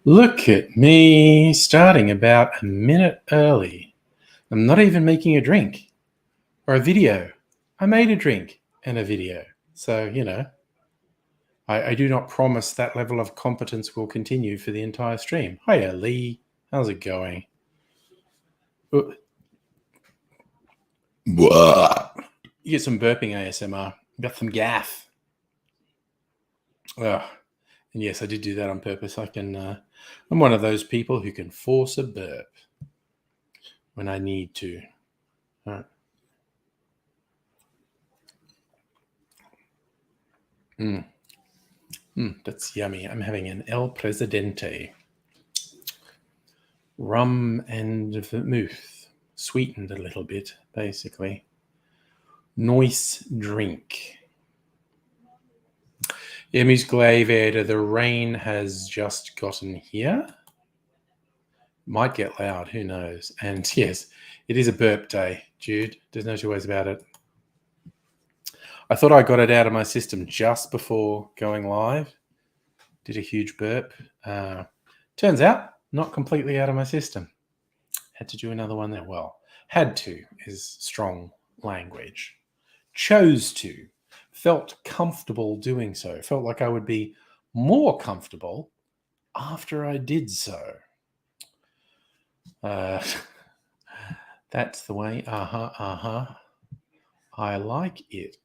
Look at me, starting about a minute early. I'm not even making a drink or a video. I made a drink and a video. So, you know, I do not promise that level of competence will continue for the entire stream. Hiya, Lee. How's it going? You get some burping ASMR. Got some gaff. And yes, I did do that on purpose. I'm one of those people who can force a burp when I need to. All right. That's yummy. I'm having an El Presidente. Rum and vermouth. Sweetened a little bit, basically. Nice drink. Ja, musical aviator, the rain has just gotten here. Might get loud, who knows? And yes, it is a burp day, Jude. There's no two ways about it. I thought I got it out of my system just before going live. Did a huge burp. Turns out, not completely out of my system. Had to do another one there. Well, had to is strong language. Chose to. Felt comfortable doing so. Felt like I would be more comfortable after I did so. That's the way. I like it.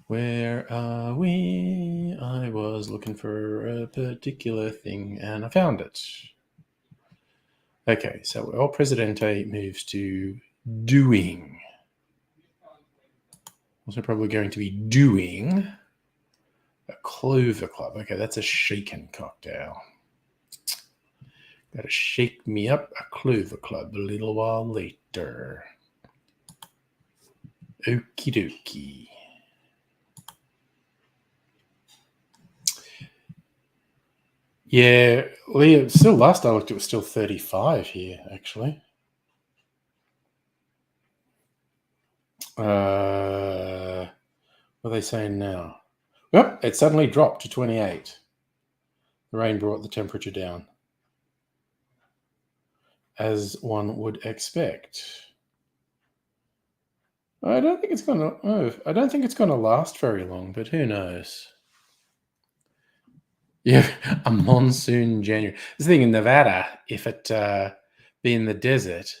Where are we? I was looking for a particular thing and I found it. Okay, so El Presidente moves to doing. Also probably going to be doing a Clover Club. Okay, that's a shaken cocktail. Got to shake me up a Clover Club a little while later. Okie dokie. Yeah, Leah, still last I looked, it was still 35 here, actually. What are they saying now? Well, it suddenly dropped to 28. The rain brought the temperature down, as one would expect. I don't think it's going to last very long, but who knows? Yeah, a monsoon January. This thing in Nevada, if it be in the desert,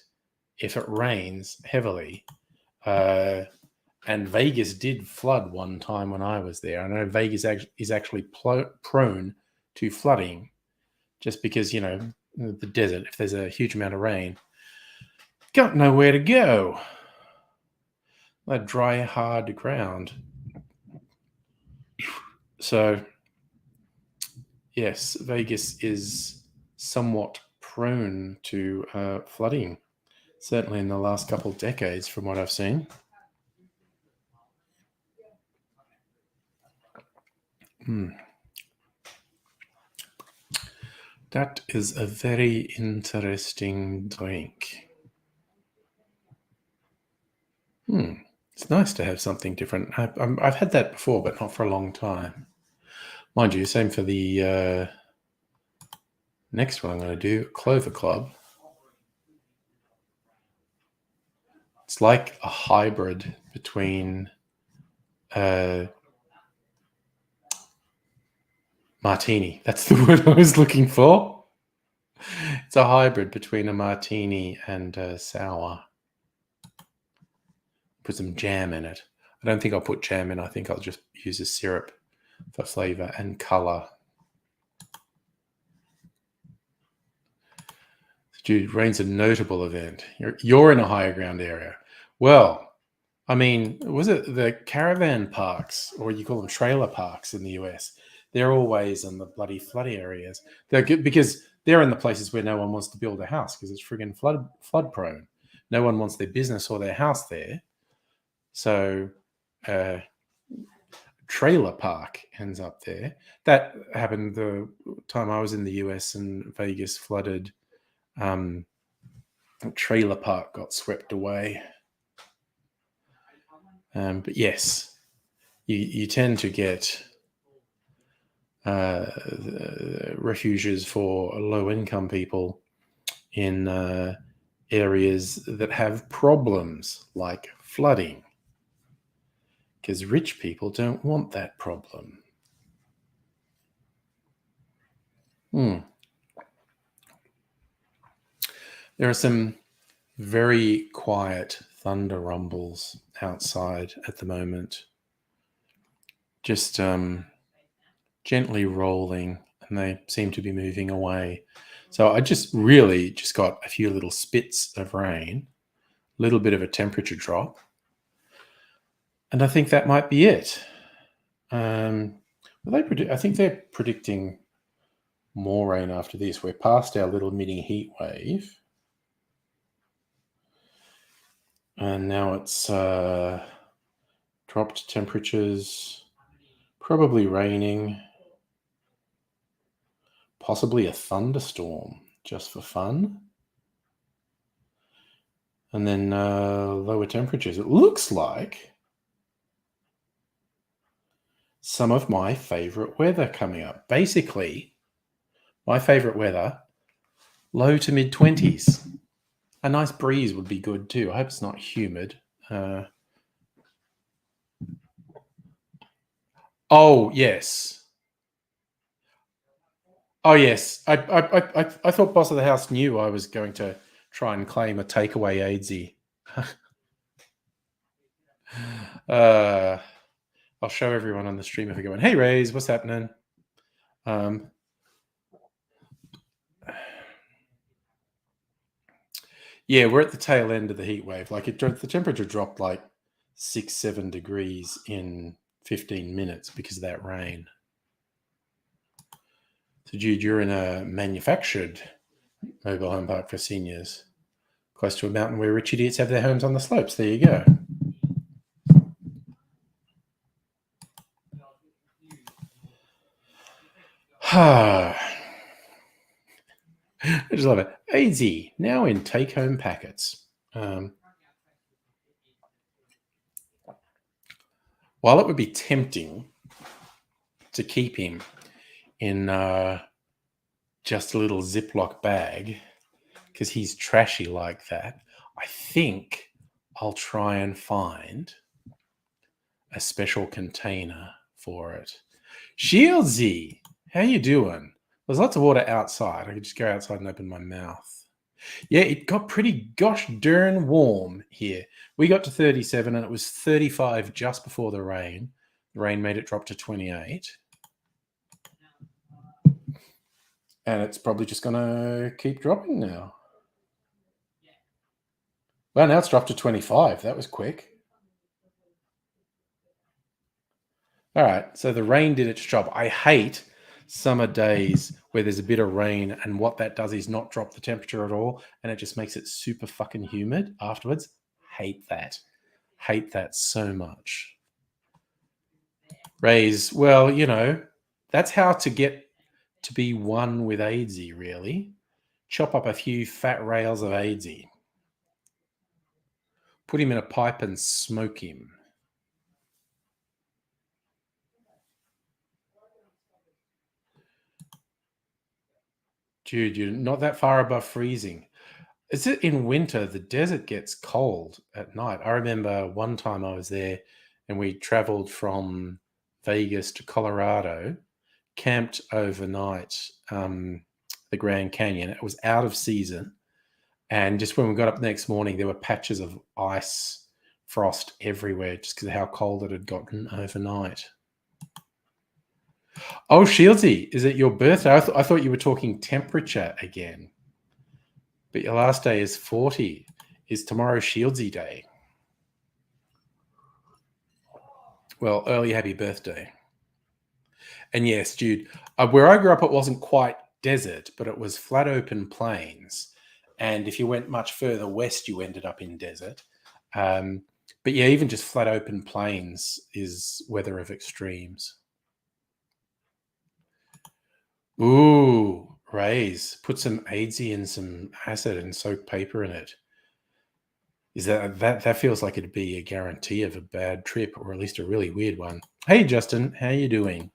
if it rains heavily, and Vegas did flood one time when I was there. I know Vegas is actually prone to flooding just because, you know, the desert, if there's a huge amount of rain, got nowhere to go. That dry, hard ground. So, yes, Vegas is somewhat prone to flooding, certainly in the last couple of decades from what I've seen. That is a very interesting drink. It's nice to have something different. I've had that before, but not for a long time. Mind you, same for the next one I'm going to do, Clover Club. It's like a hybrid between martini. That's the word I was looking for. It's a hybrid between a martini and sour. Put some jam in it. I don't think I'll put jam in. I think I'll just use a syrup for flavor and color. Dude, rain's a notable event. You're in a higher ground area. Well, I mean, was it the caravan parks, or you call them trailer parks in the US? They're always in the bloody flood areas. They're good because they're in the places where no one wants to build a house because it's friggin' flood prone. No one wants their business or their house there. So trailer park ends up there. That happened the time I was in the US and Vegas flooded. Trailer park got swept away. But yes, you tend to get refuges for low-income people in areas that have problems like flooding, because rich people don't want that problem. There are some very quiet thunder rumbles outside at the moment, just gently rolling, and they seem to be moving away. So I just got a few little spits of rain, a little bit of a temperature drop, and I think that might be it. I think they're predicting more rain after this. We're past our little mini heat wave, and now it's dropped temperatures, probably raining, possibly a thunderstorm just for fun, and then lower temperatures. It looks like some of my favorite weather coming up. Basically, my favorite weather, low to mid 20s. A nice breeze would be good too. I hope it's not humid. Oh yes. Oh yes. I thought boss of the house knew I was going to try and claim a takeaway AIDSy. I'll show everyone on the stream if I go in. Hey Rays, what's happening? Yeah, we're at the tail end of the heat wave. Like the temperature dropped like 6-7 degrees in 15 minutes because of that rain. So Jude, you're in a manufactured mobile home park for seniors, close to a mountain where rich idiots have their homes on the slopes. There you go. I just love it. AZ, now in take-home packets. While it would be tempting to keep him in just a little Ziploc bag, because he's trashy like that, I think I'll try and find a special container for it. Shieldsy, how you doing? There's lots of water outside. I could just go outside and open my mouth. Yeah, it got pretty gosh darn warm here. We got to 37 and it was 35 just before the rain. The rain made it drop to 28. And it's probably just going to keep dropping now. Well, now it's dropped to 25. That was quick. All right, so the rain did its job. I hate summer days where there's a bit of rain and what that does is not drop the temperature at all and it just makes it super fucking humid afterwards. Hate that. Hate that so much. Rays, well, you know, that's how to get to be one with AIDSy, really. Chop up a few fat rails of AIDSy. Put him in a pipe and smoke him. Dude, you're not that far above freezing. Is it in winter? The desert gets cold at night. I remember one time I was there and we traveled from Vegas to Colorado, camped overnight, the Grand Canyon. It was out of season. And just when we got up the next morning, there were patches of ice, frost everywhere just because of how cold it had gotten overnight. Oh, Shieldsy, is it your birthday? I thought you were talking temperature again. But your last day is 40. Is tomorrow Shieldsy Day? Well, early happy birthday. And yes, Jude, where I grew up, it wasn't quite desert, but it was flat open plains. And if you went much further west, you ended up in desert. But yeah, even just flat open plains is weather of extremes. Ooh, Rays. Put some AIDSy and some acid and soak paper in it. Is that feels like it'd be a guarantee of a bad trip, or at least a really weird one. Hey, Justin, how you doing?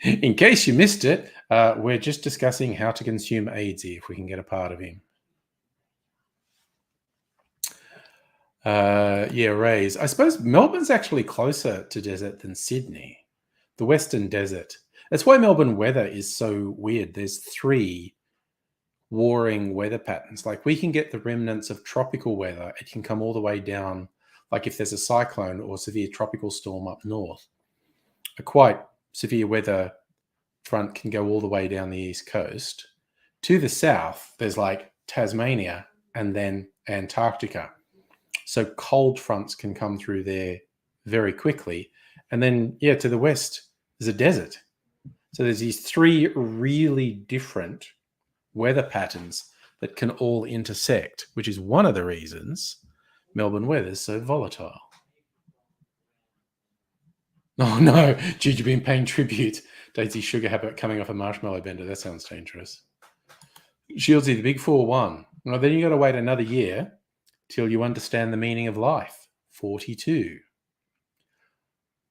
In case you missed it, we're just discussing how to consume AIDSy if we can get a part of him. Yeah, Rays. I suppose Melbourne's actually closer to desert than Sydney, the Western Desert. That's why Melbourne weather is so weird. There's 3 warring weather patterns. Like we can get the remnants of tropical weather. It can come all the way down, like if there's a cyclone or severe tropical storm up north. A quite severe weather front can go all the way down the east coast. To the south, there's like Tasmania and then Antarctica. So cold fronts can come through there very quickly. And then, yeah, to the west, there's a desert. So there's these 3 really different weather patterns that can all intersect, which is one of the reasons Melbourne weather is so volatile. Oh no, Jude, you've been paying tribute. Daisy Sugar Habit coming off a marshmallow bender. That sounds dangerous. Shieldsy, the big 4-1. Well, then you got to wait another year till you understand the meaning of life. 42.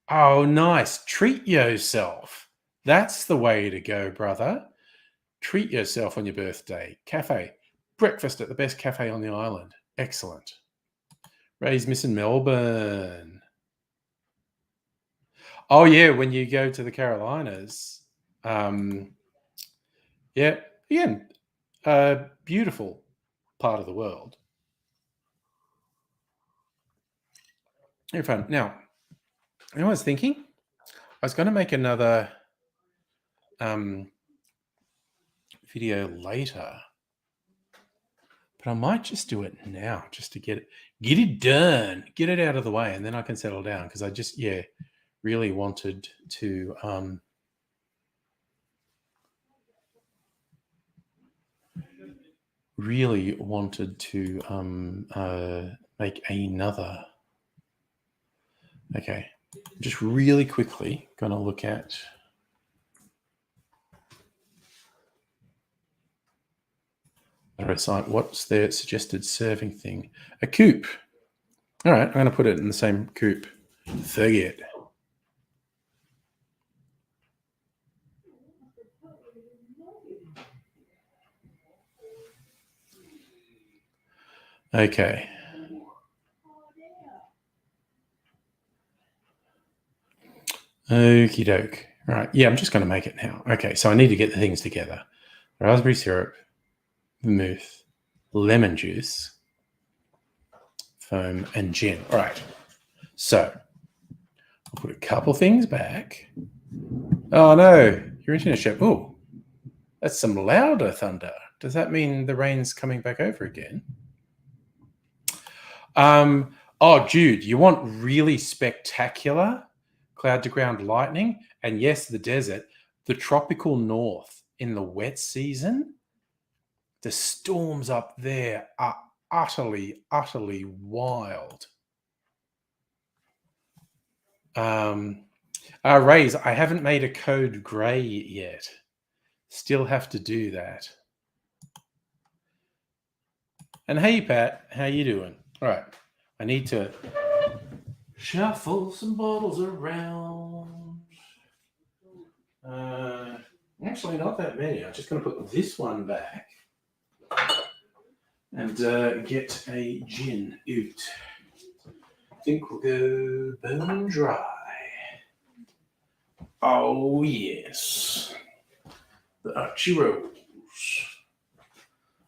Oh, nice. Treat yourself. That's the way to go, brother. Treat yourself on your birthday. Cafe. Breakfast at the best cafe on the island. Excellent. Ray's missing Melbourne. Oh, yeah, when you go to the Carolinas. Yeah, again, beautiful part of the world. Very fun. Now, you know what I was thinking? I was going to make another video later, but I might just do it now just to get it done, get it out of the way, and then I can settle down because I just, really wanted to make another. Okay, just really quickly going to look at what's their suggested serving thing. A coupe. All right, I'm going to put it in the same coupe. Forget. Okay. Okie doke. All right. Yeah, I'm just going to make it now. Okay, so I need to get the things together. Raspberry syrup, vermouth, lemon juice, foam, and gin. All right. So I'll put a couple things back. Oh, no. Your internet show. Oh, that's some louder thunder. Does that mean the rain's coming back over again? Oh, Jude, you want really spectacular cloud to ground lightning? And yes, the desert, the tropical north in the wet season, the storms up there are utterly, utterly wild. Rays, I haven't made a code gray yet. Still have to do that. And hey, Pat, how you doing? All right, I need to shuffle some bottles around. Actually, not that many. I'm just going to put this one back and get a gin out. I think we'll go bone dry. Oh, yes. The Archie Rose.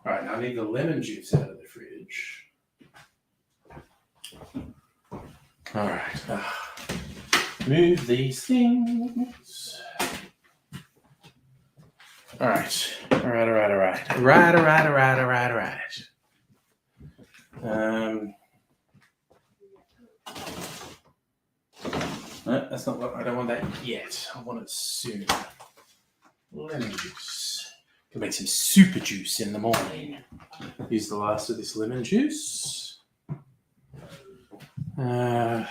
All right, now I need the lemon juice out of the fridge. All right. Move these things. All right. All right. No, that's not what I don't want that yet. I want it soon. Lemon juice. Can make some super juice in the morning. Use the last of this lemon juice. What are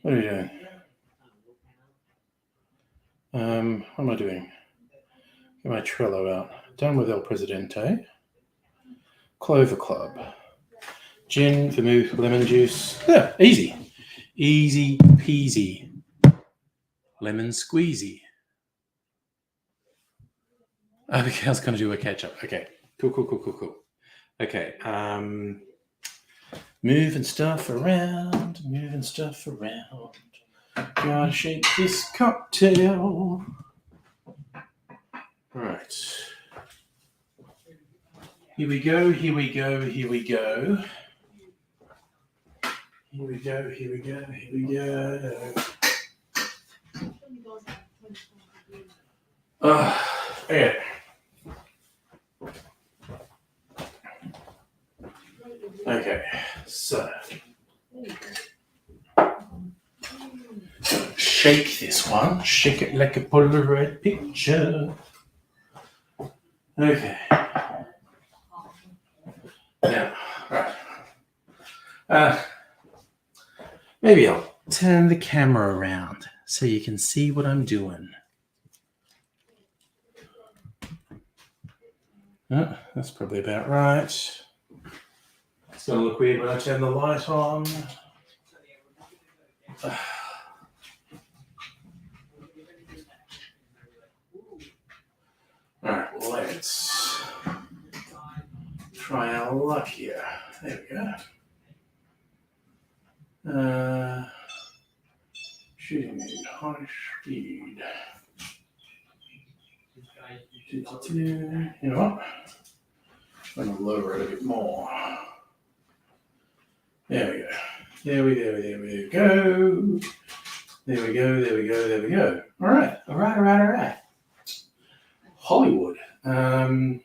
we doing? What am I doing? Get my Trello out. Done with El Presidente. Clover Club. Gin, vermouth, lemon juice. Yeah, easy. Easy peasy. Lemon squeezy. Abigail's going to do a catch-up. Okay. Cool. Okay. Moving stuff around. Gotta shake this cocktail. Right. Here we go. Okay. Okay, so shake this one. Shake it like a Polaroid picture. Okay. Now, right. Maybe I'll turn the camera around so you can see what I'm doing. That's probably about right. It's going to look weird when I turn the light on. Alright, let's try our luck here. There we go. Shooting at high speed. You know what? I'm going to lower it a bit more. There we go. There we go. All right. Hollywood. Right,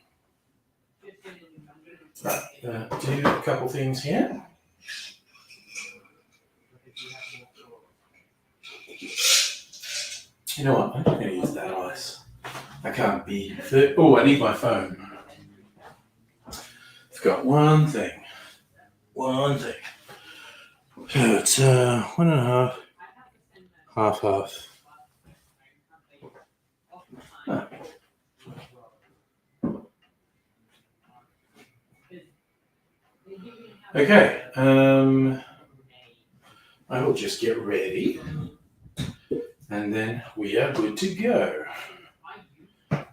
do a couple things here. You know what? I'm not going to use that ice. I can't be. Oh, I need my phone. Forgot one thing. It's 1.5. Half. Huh. Okay. I will just get ready. And then we are good to go,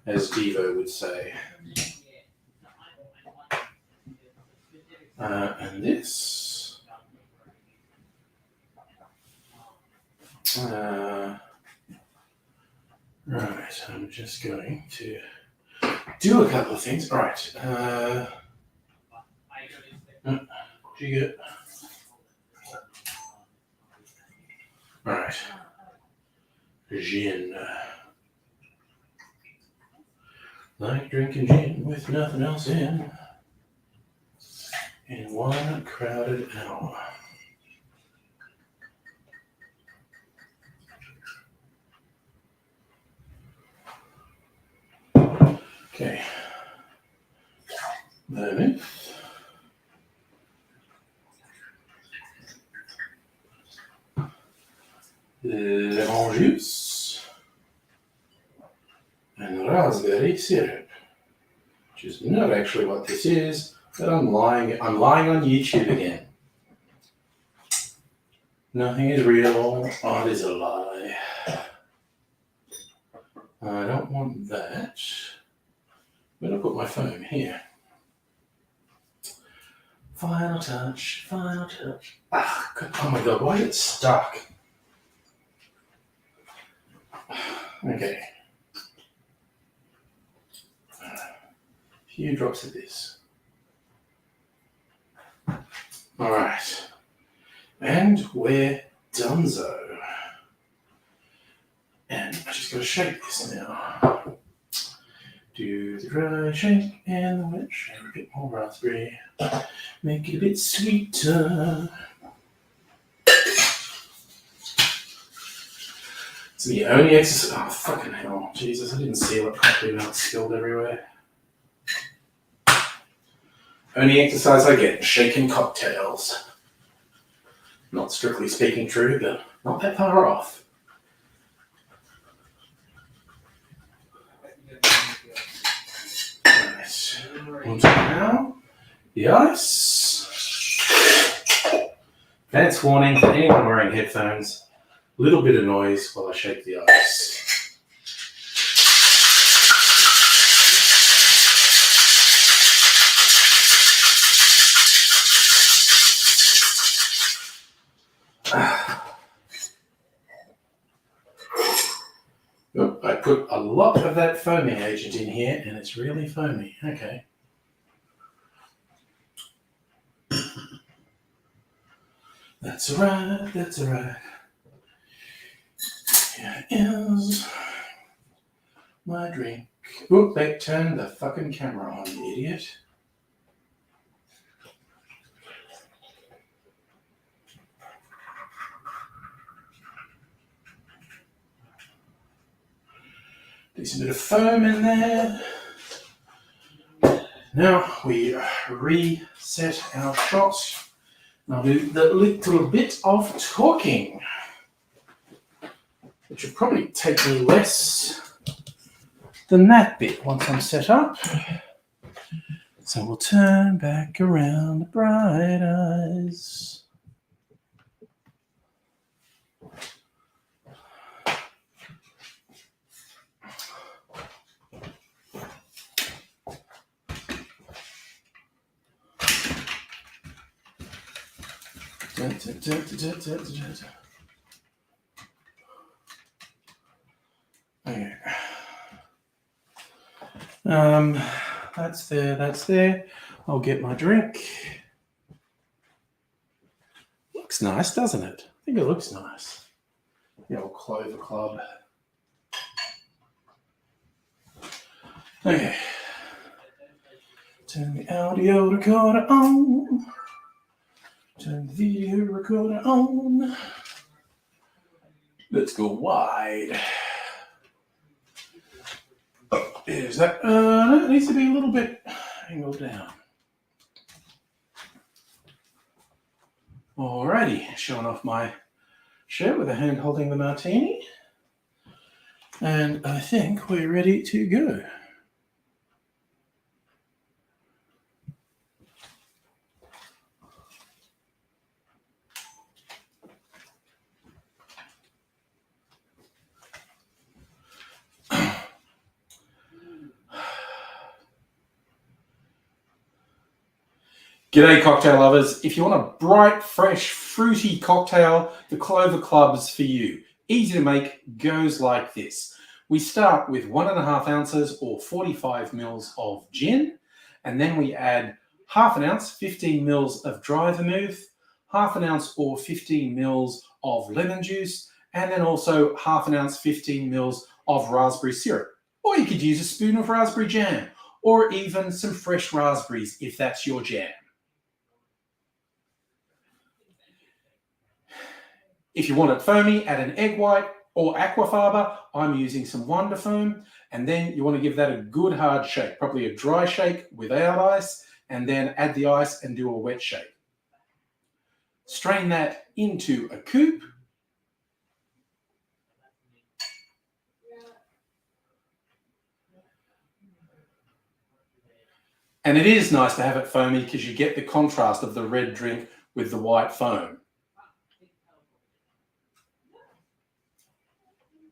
as Devo would say. And this. Right, I'm just going to do a couple of things. All right. Jigger. All right. Gin. Like drinking gin with nothing else in one crowded hour. Okay. Lemon. Lemon juice. And raspberry syrup. Which is not actually what this is, but I'm lying on YouTube again. Nothing is real, art is a lie. I don't want that. I'm going to put my phone here. Final touch. Oh my god, why is it stuck? Okay. A few drops of this. Alright. And we're donezo. And I just gotta shake this now. Do the dry shake and the wet shake. A bit more raspberry. Make it a bit sweeter. It's the only exercise. Oh, fucking hell. Jesus, I didn't seal it properly now. It's spilled everywhere. Only exercise I get, shaking cocktails. Not strictly speaking true, but not that far off. Right. Onto now the ice. Advance warning for anyone wearing headphones. A little bit of noise while I shake the ice. Oh, I put a lot of that foaming agent in here and it's really foamy. Okay. That's alright, that's alright. Here is my drink. Oop, they turned the fucking camera on, you idiot. Decent bit of foam in there. Now we reset our shot. I'll do the little bit of talking, which will probably take me less than that bit once I'm set up. So we'll turn back around the bright eyes. Okay. That's there. I'll get my drink. Looks nice, doesn't it? I think it looks nice. The old Clover Club. Okay. Turn the audio recorder on. Turn the video recorder on. Let's go wide. Oh, is that? It needs to be a little bit angled down. Alrighty, showing off my shirt with a hand holding the martini. And I think we're ready to go. G'day cocktail lovers. If you want a bright, fresh, fruity cocktail, the Clover Club is for you. Easy to make, goes like this. We start with 1.5 ounces or 45 mils of gin, and then we add half an ounce, 15 mils of dry vermouth, half an ounce or 15 mils of lemon juice, and then also half an ounce, 15 mils of raspberry syrup. Or you could use a spoon of raspberry jam, or even some fresh raspberries if that's your jam. If you want it foamy, add an egg white or aquafaba. I'm using some Wonder Foam. And then you want to give that a good hard shake, probably a dry shake without ice, and then add the ice and do a wet shake. Strain that into a coupe. And it is nice to have it foamy because you get the contrast of the red drink with the white foam.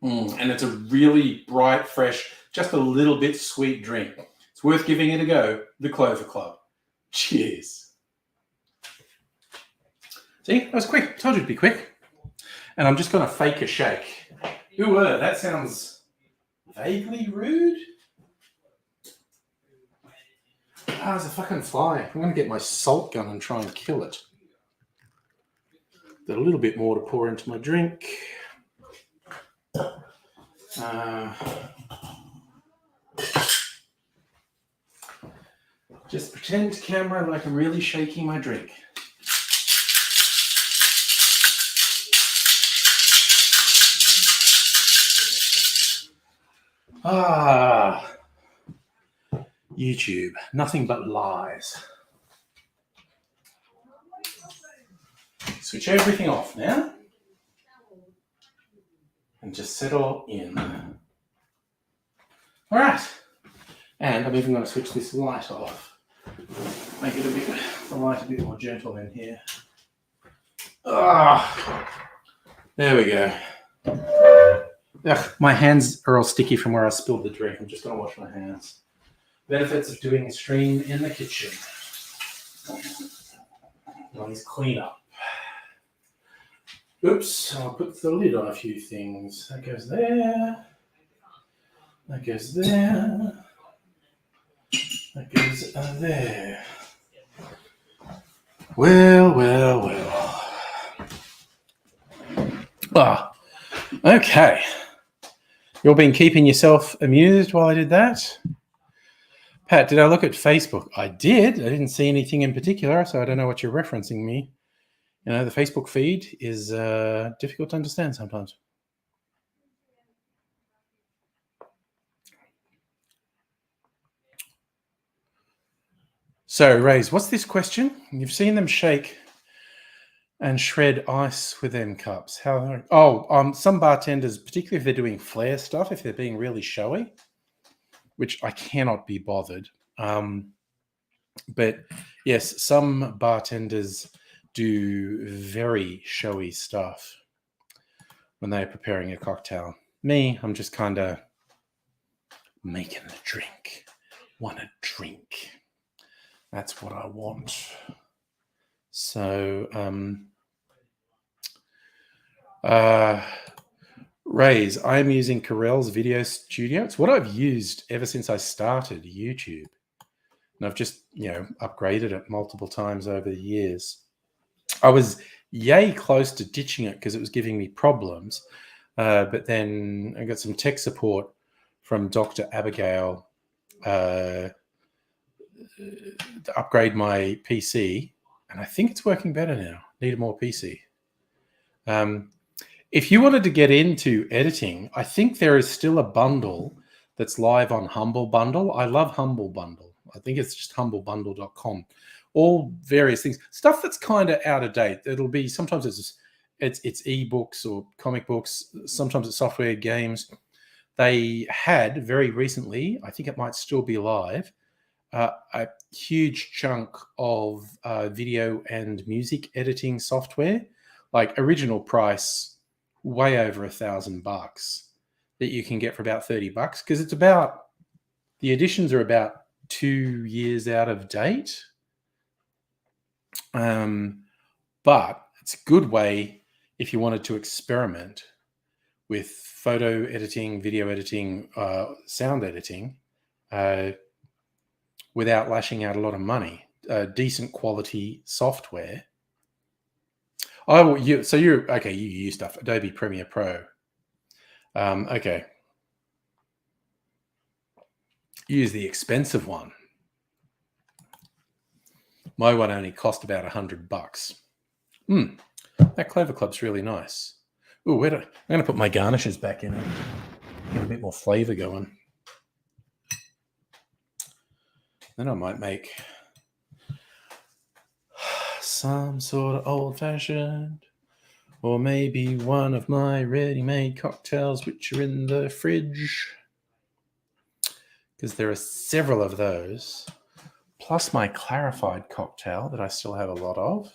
And it's a really bright, fresh, just a little bit sweet drink. It's worth giving it a go. The Clover Club. Cheers. See, that was quick. Told you it'd be quick. And I'm just going to fake a shake. Ooh, that sounds vaguely rude. Ah, there's a fucking fly. I'm going to get my salt gun and try and kill it. Got a little bit more to pour into my drink. Just pretend, camera, like I'm really shaking my drink. YouTube, nothing but lies. Switch everything off now and just settle in. All right, and I'm even going to switch this light off. Make it the light a bit more gentle in here. There we go. Ugh, my hands are all sticky from where I spilled the drink. I'm just going to wash my hands. Benefits of doing a stream in the kitchen. Nice clean up. Oops, I'll put the lid on a few things. That goes there. That goes there. That goes there. Well. Okay. You've been keeping yourself amused while I did that? Pat, did I look at Facebook? I did. I didn't see anything in particular, so I don't know what you're referencing me. You know, the Facebook feed is difficult to understand sometimes. So, Rays, what's this question? You've seen them shake and shred ice with them cups. Some bartenders, particularly if they're doing flair stuff, if they're being really showy, which I cannot be bothered. But yes, some bartenders do very showy stuff when they're preparing a cocktail. Me, I'm just kind of making a drink. Want a drink. That's what I want. So, Rays, I'm using Corel's Video Studio. It's what I've used ever since I started YouTube. And I've just, upgraded it multiple times over the years. I was yay close to ditching it because it was giving me problems. But then I got some tech support from Dr. Abigail to upgrade my PC. And I think it's working better now. Need a more PC. If you wanted to get into editing, I think there is still a bundle that's live on Humble Bundle. I love Humble Bundle. I think it's just humblebundle.com. All various things. Stuff that's kind of out of date. It'll be sometimes it's ebooks or comic books. Sometimes it's software, games. They had very recently, I think it might still be live, a huge chunk of video and music editing software, like original price, way over $1,000 that you can get for about $30 because the editions are about 2 years out of date. But it's a good way if you wanted to experiment with photo editing, video editing, sound editing, without lashing out a lot of money. Decent quality software. You use stuff, Adobe Premiere Pro. Okay. Use the expensive one. My one only cost about $100. That Clover Club's really nice. Ooh, I'm going to put my garnishes back in and get a bit more flavor going. Then I might make some sort of old-fashioned, or maybe one of my ready-made cocktails which are in the fridge, because there are several of those, plus my clarified cocktail that I still have a lot of.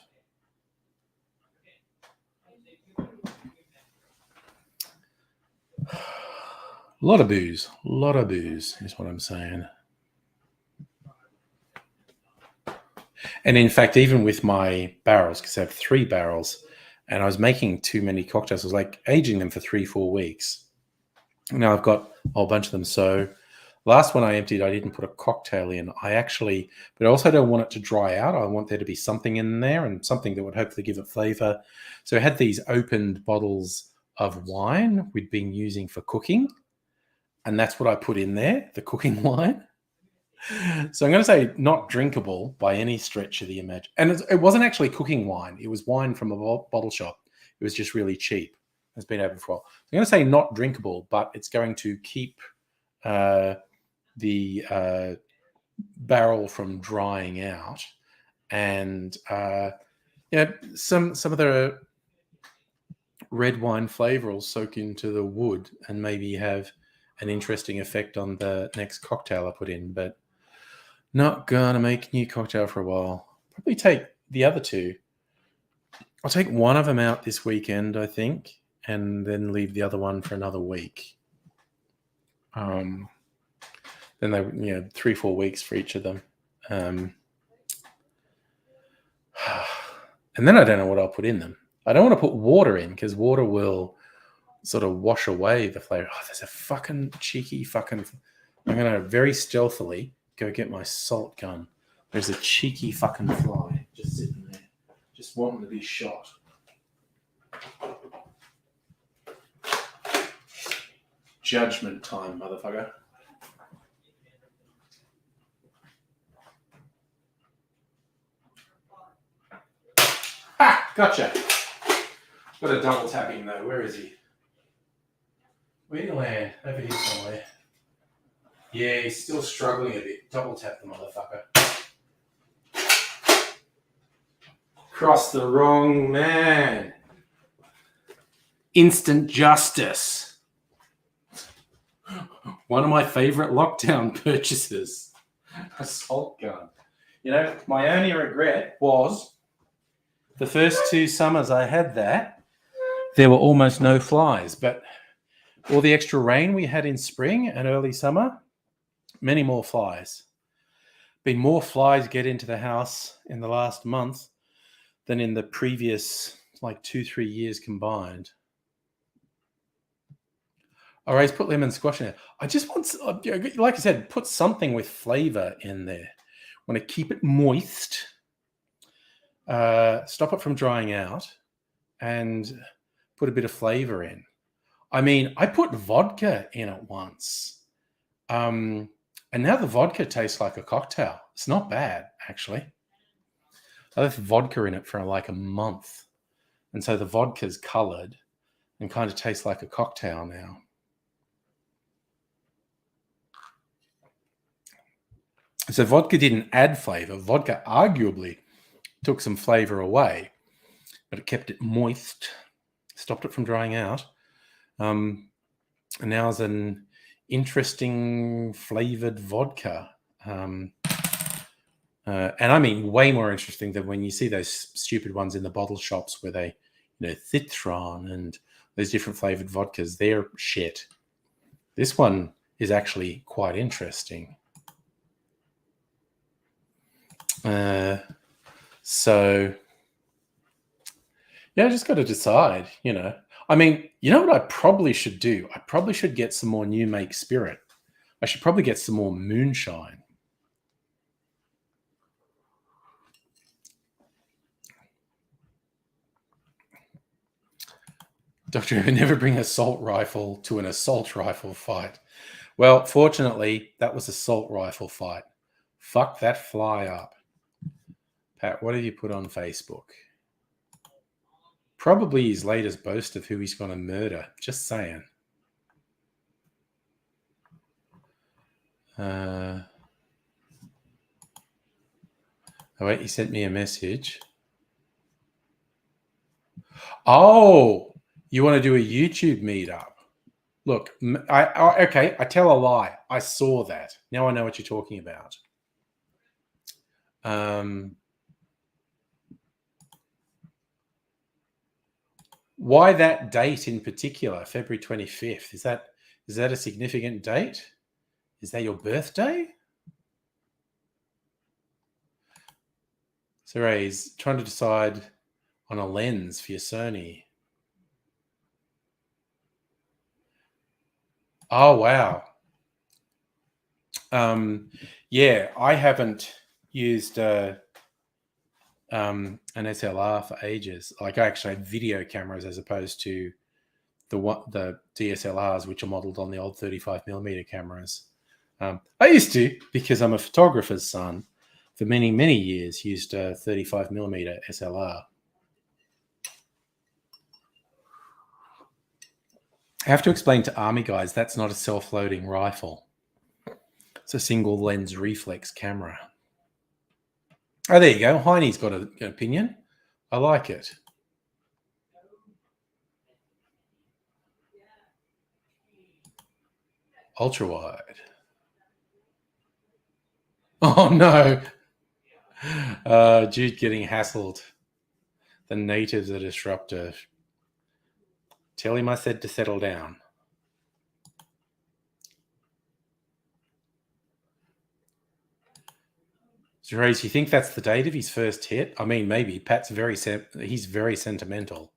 A lot of booze is what I'm saying. And in fact, even with my barrels, because I have 3 barrels, and I was making too many cocktails, I was like aging them for 3-4 weeks. Now I've got a whole bunch of them. So last one I emptied, I didn't put a cocktail in. But I also don't want it to dry out. I want there to be something in there and something that would hopefully give it flavor. So I had these opened bottles of wine we'd been using for cooking. And that's what I put in there, the cooking wine. So I'm going to say not drinkable by any stretch of the imagination. And it wasn't actually cooking wine. It was wine from a bottle shop. It was just really cheap. It's been open for a while. So I'm going to say not drinkable, but it's going to keep the barrel from drying out, and some of the red wine flavor will soak into the wood and maybe have an interesting effect on the next cocktail I put in. But not gonna make a new cocktail for a while. Probably take the other two. I'll take one of them out this weekend, I think, and then leave the other one for another week. Then they, 3-4 weeks for each of them. And then I don't know what I'll put in them. I don't want to put water in because water will sort of wash away the flavor. Oh, there's a fucking cheeky fucking... I'm going to very stealthily go get my salt gun. There's a cheeky fucking fly just sitting there, just wanting to be shot. Judgment time, motherfucker. Ah, gotcha. Got a double tapping though. Where is he? Where you land? Over here somewhere. Yeah, he's still struggling a bit. Double tap the motherfucker. Cross the wrong man. Instant justice. One of my favorite lockdown purchases. A salt gun. My only regret was the first 2 summers I had that, there were almost no flies. But all the extra rain we had in spring and early summer, many more flies. Been more flies get into the house in the last month than in the previous 2-3 years combined. All right, put lemon squash in it. I just want, like I said, put something with flavor in there. Want to keep it moist, stop it from drying out, and put a bit of flavor in. I mean, I put vodka in it once. And now the vodka tastes like a cocktail. It's not bad, actually. I left vodka in it for a month. And so the vodka's colored and kind of tastes like a cocktail now. So vodka didn't add flavor. Vodka arguably took some flavor away, but it kept it moist, stopped it from drying out. And now it's an interesting flavored vodka. And I mean way more interesting than when you see those stupid ones in the bottle shops where they, Citron and those different flavored vodkas. They're shit. This one is actually quite interesting. So yeah, I just got to decide, I mean, you know what I probably should do? I probably should get some more new make spirit. I should probably get some more moonshine. Doctor, who never bring an assault rifle to an assault rifle fight. Well, fortunately, that was an assault rifle fight. Fuck that fly up. Pat, what have you put on Facebook? Probably his latest boast of who he's going to murder. Just saying. Oh, wait, he sent me a message. Oh, you want to do a YouTube meetup? Look, okay, I tell a lie. I saw that. Now I know what you're talking about. Why that date in particular, February 25th? Is that a significant date? Is that your birthday? So Ray's trying to decide on a lens for your Sony. Oh, wow. Yeah, I haven't used an SLR for ages. I actually had video cameras as opposed to the DSLRs, which are modeled on the old 35mm cameras. I used to, because I'm a photographer's son, for many, many years used a 35mm SLR. I have to explain to army guys that's not a self-loading rifle. It's a single lens reflex camera. Oh, there you go. Heine's got an opinion. I like it. Ultra wide. Oh no. Jude getting hassled. The natives are disruptive. Tell him I said to settle down. Therese, you think that's the date of his first hit? I mean, maybe. Pat's he's very sentimental.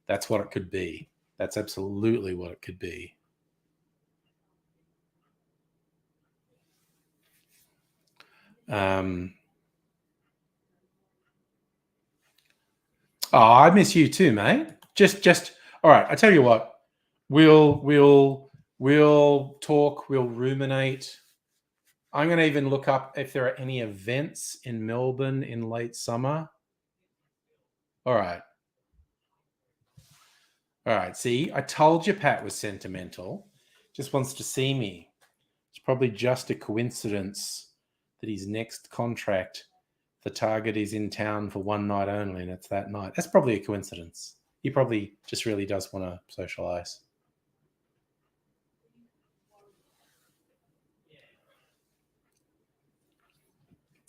That's what it could be. That's absolutely what it could be. Oh, I miss you too, mate. Just all right. I tell you what, we'll talk. We'll ruminate. I'm going to even look up if there are any events in Melbourne in late summer. All right. See, I told you Pat was sentimental. Just wants to see me. It's probably just a coincidence that his next contract, the target is in town for one night only, and it's that night. That's probably a coincidence. He probably just really does want to socialize.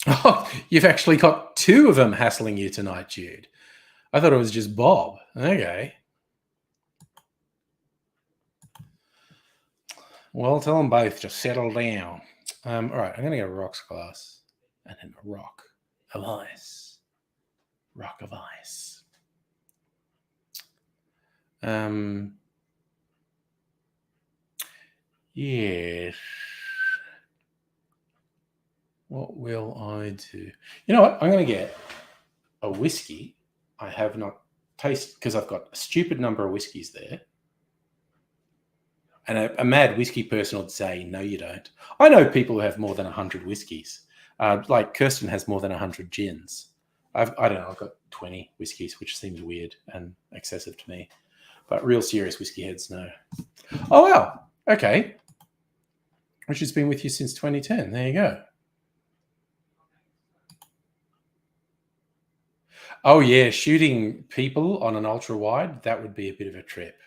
Oh, you've actually got two of them hassling you tonight, Jude. I thought it was just Bob. Okay. Well, tell them both to settle down. All right, I'm going to go rocks class and then rock of ice. Rock of ice. Yes. What will I do? You know what? I'm going to get a whiskey I have not tasted because I've got a stupid number of whiskeys there. And a mad whiskey person would say, no, you don't. I know people who have more than 100 whiskeys. Like Kirsten has more than 100 gins. I don't know, I've got 20 whiskeys, which seems weird and excessive to me. But real serious whiskey heads know. Oh, wow. Okay. Which has been with you since 2010. There you go. Oh, yeah. Shooting people on an ultra wide, that would be a bit of a trip.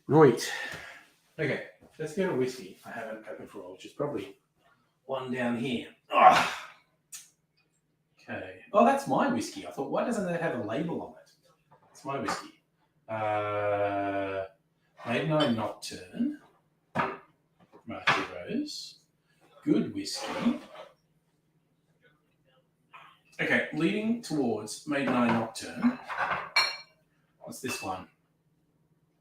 Right. Okay. Let's get a whiskey I haven't opened for a while, which is probably one down here. Oh. Okay. Oh, that's my whiskey. I thought, why doesn't that have a label on it? It's my whiskey. Midnight Nocturne. Marty Rose. Good whiskey. Okay, leading towards Midnight Nocturne. What's this one?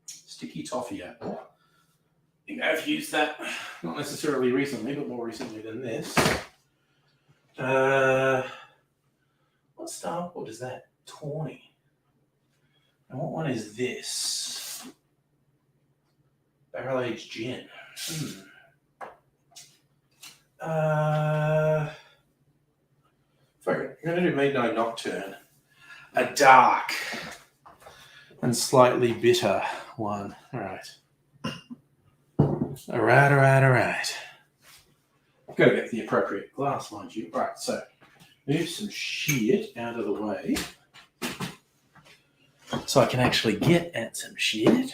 Sticky Toffee Apple. I think I've used that, not necessarily recently, but more recently than this. What style board is that? Tawny. And what one is this? Barrel aged gin. Fuck it. I'm going to do Midnight Nocturne. A dark and slightly bitter one. All right. All right. I've got to get the appropriate glass, mind you. All right, so move some shit out of the way so I can actually get at some shit.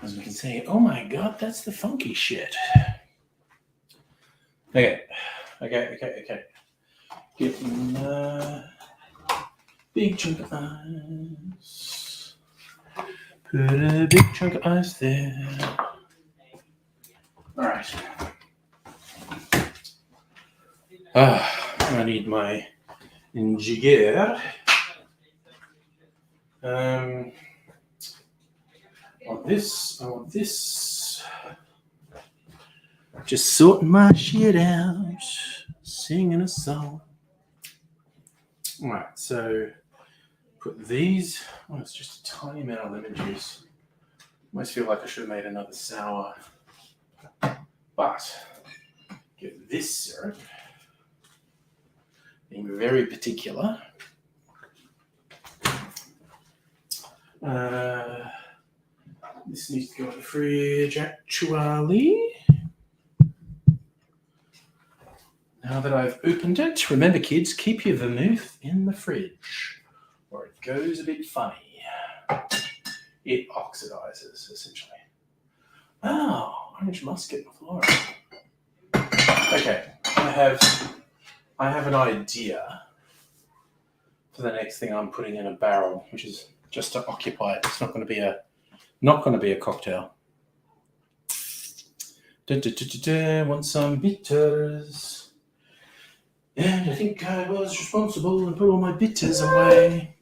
As we can see, oh my god, that's the funky shit. Okay. Getting a big chunk of ice. Put a big chunk of ice there. All right. I need my jigger. I want this. Just sorting my shit out, singing a song. All right, so put these. Oh, it's just a tiny amount of lemon juice. Almost feel like I should have made another sour. But get this syrup. Being very particular. This needs to go in the fridge, actually. Now that I've opened it, remember, kids, keep your vermouth in the fridge, or it goes a bit funny. It oxidizes, essentially. Oh, orange musket and flora. Okay, I have an idea for the next thing I'm putting in a barrel, which is just to occupy it. It's not going to be a cocktail. Want some bitters. And I think I was responsible and put all my bitters away.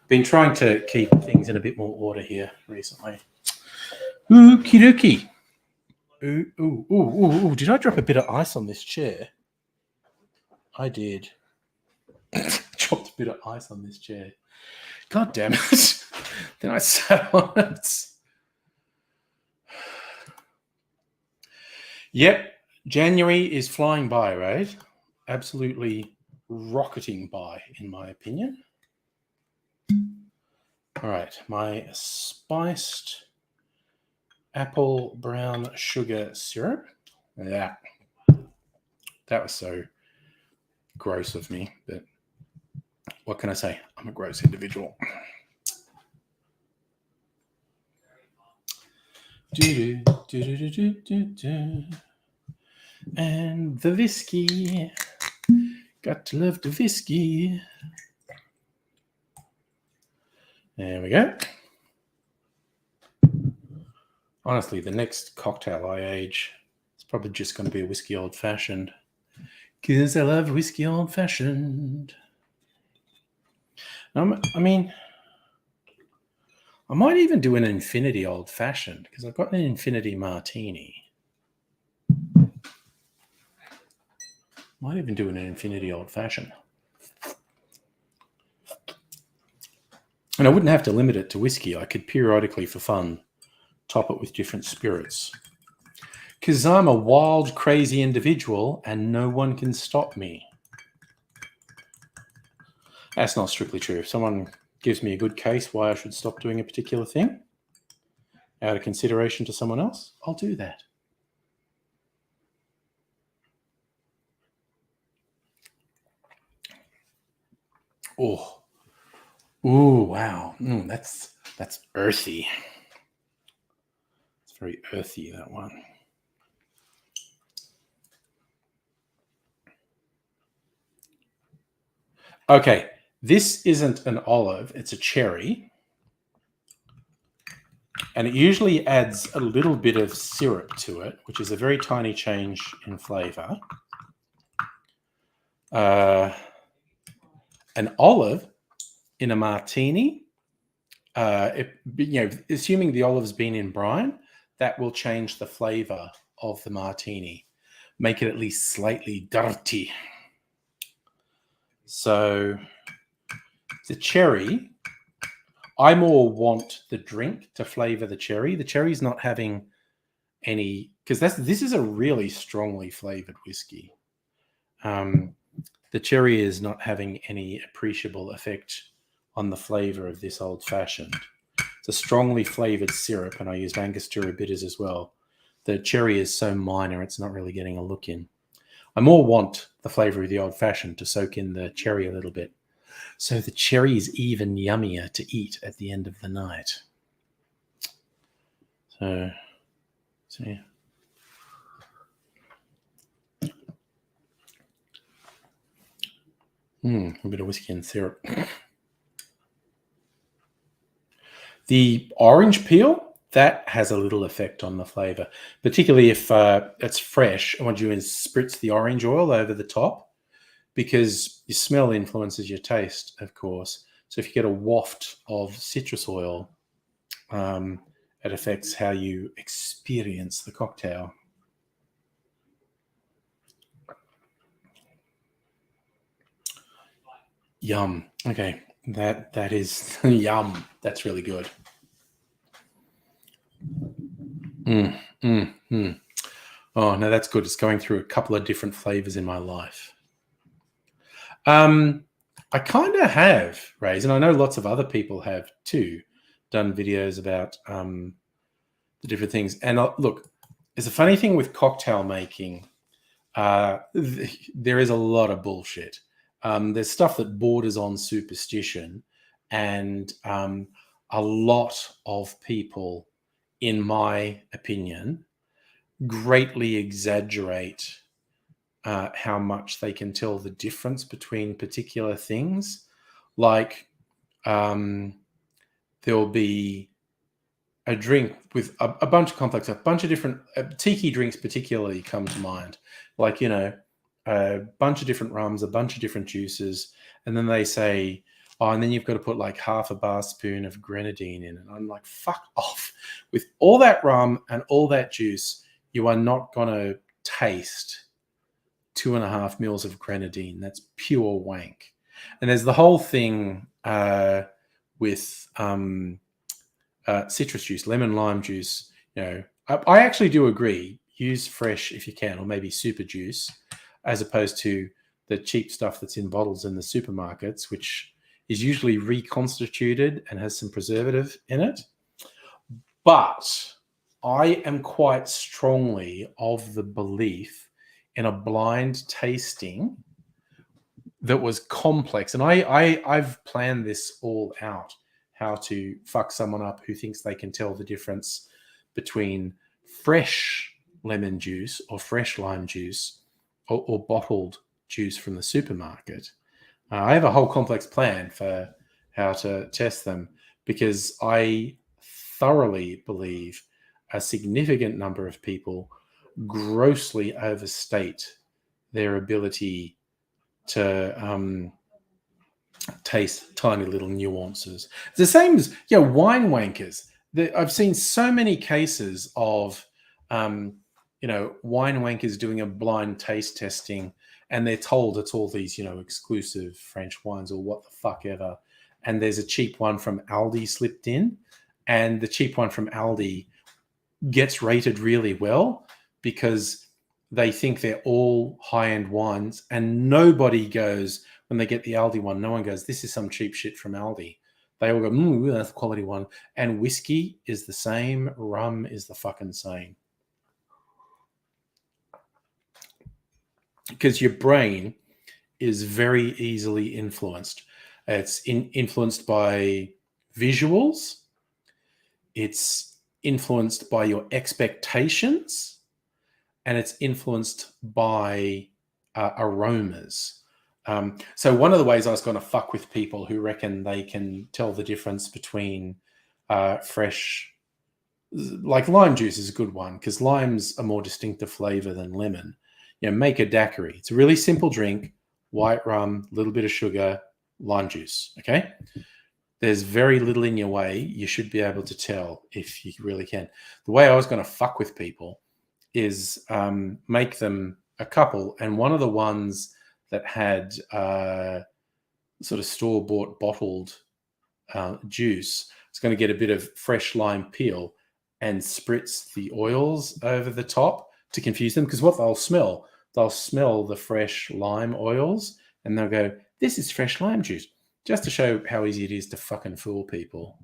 Been trying to keep things in a bit more order here recently. Okie dokie. Ooh. Did I drop a bit of ice on this chair? I did. Dropped a bit of ice on this chair. God damn it. Then I sat on it. Yep. January is flying by, right? Absolutely rocketing by, in my opinion. All right. My spiced apple brown sugar syrup. Yeah. That was so gross of me, but what can I say? I'm a gross individual. And the whiskey. Got to love the whiskey. There we go. Honestly, the next cocktail I age is probably just going to be a whiskey old-fashioned. Because I love whiskey old-fashioned. I mean, I might even do an infinity old-fashioned because I've got an infinity martini. Might even do an infinity old-fashioned. And I wouldn't have to limit it to whiskey. I could periodically, for fun, top it with different spirits. Because I'm a wild, crazy individual and no one can stop me. That's not strictly true. If someone gives me a good case why I should stop doing a particular thing out of consideration to someone else, I'll do that. Oh, ooh, wow. That's earthy. It's very earthy, that one. Okay, this isn't an olive, it's a cherry. And it usually adds a little bit of syrup to it, which is a very tiny change in flavor. An olive in a martini, assuming the olive's been in brine, that will change the flavor of the martini, make it at least slightly dirty. So the cherry, I more want the drink to flavor the cherry. The cherry's not having any, because this is a really strongly flavored whiskey. The cherry is not having any appreciable effect on the flavor of this old-fashioned. It's a strongly flavored syrup, and I used Angostura bitters as well. The cherry is so minor, it's not really getting a look in. I more want the flavor of the old-fashioned to soak in the cherry a little bit. So the cherry is even yummier to eat at the end of the night. So yeah. A bit of whiskey and syrup. The orange peel, that has a little effect on the flavor, particularly if it's fresh. I want you to spritz the orange oil over the top because your smell influences your taste, of course. So if you get a waft of citrus oil, it affects how you experience the cocktail. Yum. Okay, that is yum. That's really good. Oh, no, that's good. It's going through a couple of different flavors in my life. I kind of have, Rays, and I know lots of other people have too, done videos about the different things. And look, it's a funny thing with cocktail making. There is a lot of bullshit. There's stuff that borders on superstition, and a lot of people, in my opinion, greatly exaggerate how much they can tell the difference between particular things. Like there'll be a drink with a bunch of complex, a bunch of different tiki drinks particularly come to mind. Like, a bunch of different rums, a bunch of different juices. And then they say, oh, and then you've got to put like half a bar spoon of grenadine in. And I'm like, fuck off. With all that rum and all that juice, you are not going to taste 2.5 mils of grenadine. That's pure wank. And there's the whole thing with citrus juice, lemon lime juice. I actually do agree. Use fresh if you can, or maybe super juice, as opposed to the cheap stuff that's in bottles in the supermarkets, which is usually reconstituted and has some preservative in it. But I am quite strongly of the belief in a blind tasting that was complex. And I've planned this all out, how to fuck someone up who thinks they can tell the difference between fresh lemon juice or fresh lime juice or bottled juice from the supermarket. I have a whole complex plan for how to test them, because I thoroughly believe a significant number of people grossly overstate their ability to taste tiny little nuances. It's the same as wine wankers. I've seen so many cases of wine wankers doing a blind taste testing, and they're told it's all these exclusive French wines or what the fuck ever, and there's a cheap one from Aldi slipped in, and the cheap one from Aldi gets rated really well because they think they're all high-end wines, and nobody goes, when they get the Aldi one, no one goes, this is some cheap shit from Aldi. They all go, that's a quality one. And whiskey is the same. Rum is the fucking same. Because your brain is very easily influenced. It's influenced by visuals. It's influenced by your expectations. And it's influenced by aromas. So one of the ways I was going to fuck with people who reckon they can tell the difference between fresh, like lime juice is a good one, because lime's a more distinctive flavor than lemon. Make a daiquiri. It's a really simple drink: white rum, a little bit of sugar, lime juice. Okay. There's very little in your way. You should be able to tell if you really can. The way I was going to fuck with people is make them a couple, and one of the ones that had sort of store-bought bottled juice is going to get a bit of fresh lime peel and spritz the oils over the top to confuse them, because what they'll smell the fresh lime oils, and they'll go, this is fresh lime juice, just to show how easy it is to fucking fool people.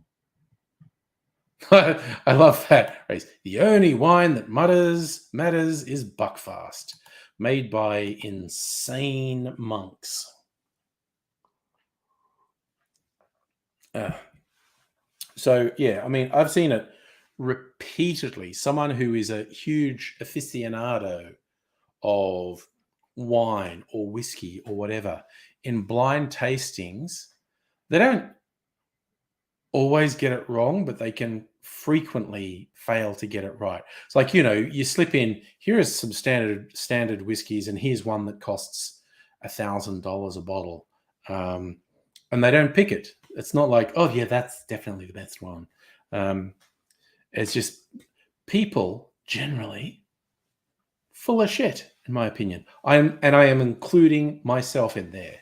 I love that. Right? The only wine that matters is Buckfast, made by insane monks. So, yeah, I mean, I've seen it repeatedly. Someone who is a huge aficionado of wine or whiskey or whatever, in blind tastings, they don't always get it wrong, but they can frequently fail to get it right. It's like, you slip in, here is some standard whiskeys, and here's one that costs $1,000 a bottle. And they don't pick it. It's not like, oh yeah, that's definitely the best one. It's just people generally full of shit, in my opinion. I am including myself in there.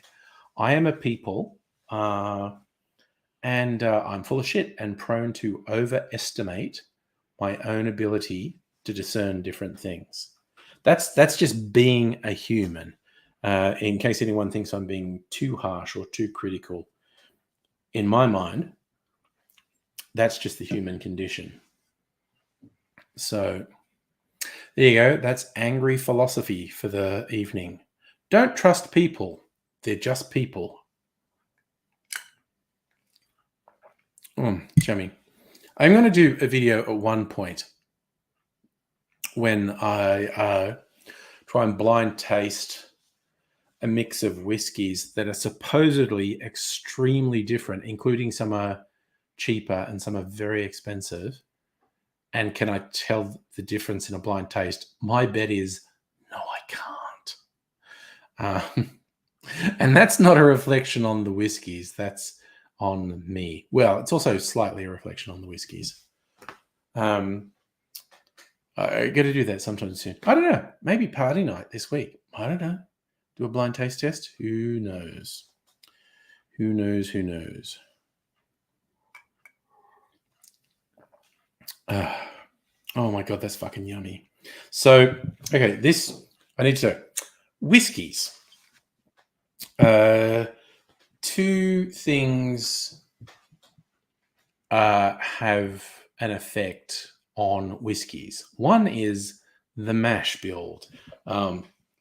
I am a people, and I'm full of shit and prone to overestimate my own ability to discern different things. That's just being a human. in case anyone thinks I'm being too harsh or too critical. In my mind, that's just the human condition. So there you go. That's angry philosophy for the evening. Don't trust people. They're just people. Yummy. I'm going to do a video at one point when I try and blind taste a mix of whiskies that are supposedly extremely different, including some are cheaper and some are very expensive. And can I tell the difference in a blind taste? My bet is no, I can't. And that's not a reflection on the whiskies. That's on me. Well, it's also slightly a reflection on the whiskies. I got to do that sometime soon. I don't know. Maybe party night this week. I don't know. Do a blind taste test? Who knows? Who knows? Who knows? Oh my God, that's fucking yummy. So, okay, this, I need to, whiskeys. Two things have an effect on whiskies. One is the mash build.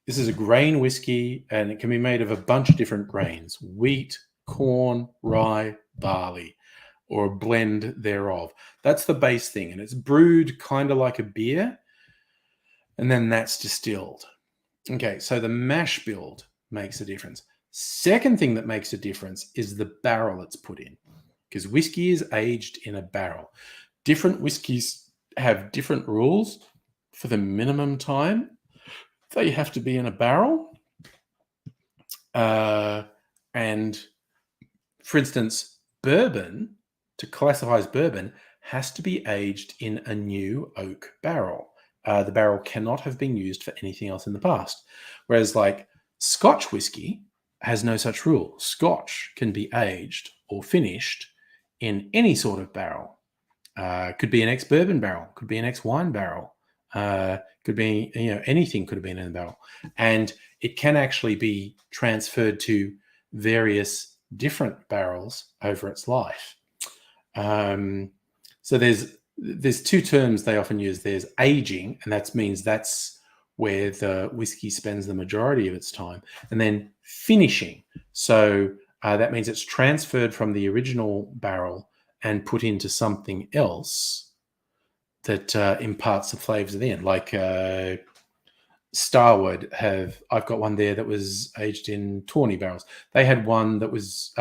This is a grain whiskey, and it can be made of a bunch of different grains: wheat, corn, rye, barley, or a blend thereof. That's the base thing, and it's brewed kind of like a beer, and then that's distilled. Okay, so the mash build makes a difference. Second thing that makes a difference is the barrel it's put in, because whiskey is aged in a barrel. Different whiskeys have different rules for the minimum time they have to be in a barrel. And for instance, bourbon, to classify as bourbon, has to be aged in a new oak barrel. The barrel cannot have been used for anything else in the past. Whereas like Scotch whiskey has no such rule. Scotch can be aged or finished in any sort of barrel. Could be an ex-bourbon barrel, could be an ex-wine barrel, could be, anything could have been in the barrel. And it can actually be transferred to various different barrels over its life. So there's two terms they often use. There's aging, and that means that's where the whiskey spends the majority of its time. And then finishing. So that means it's transferred from the original barrel and put into something else that imparts the flavors at the end. Like Starwood I've got one there that was aged in tawny barrels. They had one that was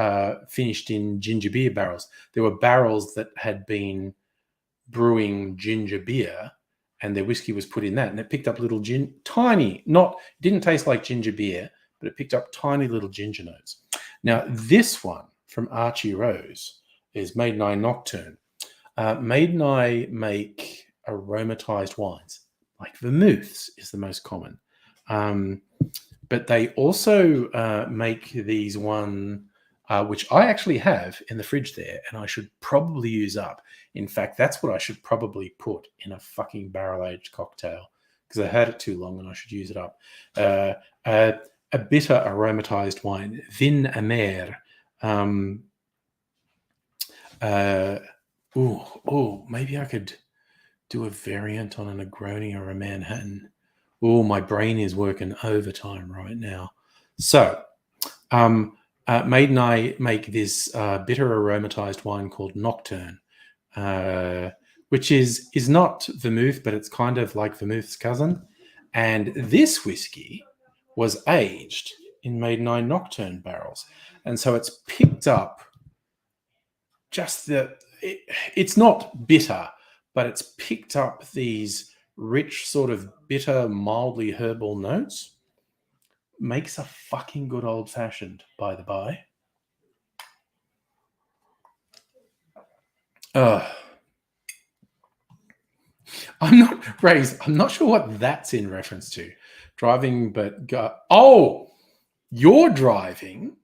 finished in ginger beer barrels. There were barrels that had been brewing ginger beer, and their whiskey was put in that, and it picked up little didn't taste like ginger beer, but it picked up tiny little ginger notes. Now, this one from Archie Rose is Maiden Nocturne. Maiden make aromatized wines, like vermouths is the most common. But they also make these one, which I actually have in the fridge there, and I should probably use up. In fact, that's what I should probably put in a fucking barrel-aged cocktail, because I had it too long and I should use it up. A bitter aromatized wine, vin amer. Maybe I could do a variant on a Negroni or a Manhattan. My brain is working overtime right now. So, Maiden make this bitter aromatized wine called Nocturne, which is not vermouth, but it's kind of like vermouth's cousin. And this whiskey was aged in Maiden Nocturne barrels. And so it's picked up it's not bitter, but it's picked up these rich sort of bitter, mildly herbal notes. Makes a fucking good old-fashioned, by the by. I'm not sure what that's in reference to. Driving, but you're driving,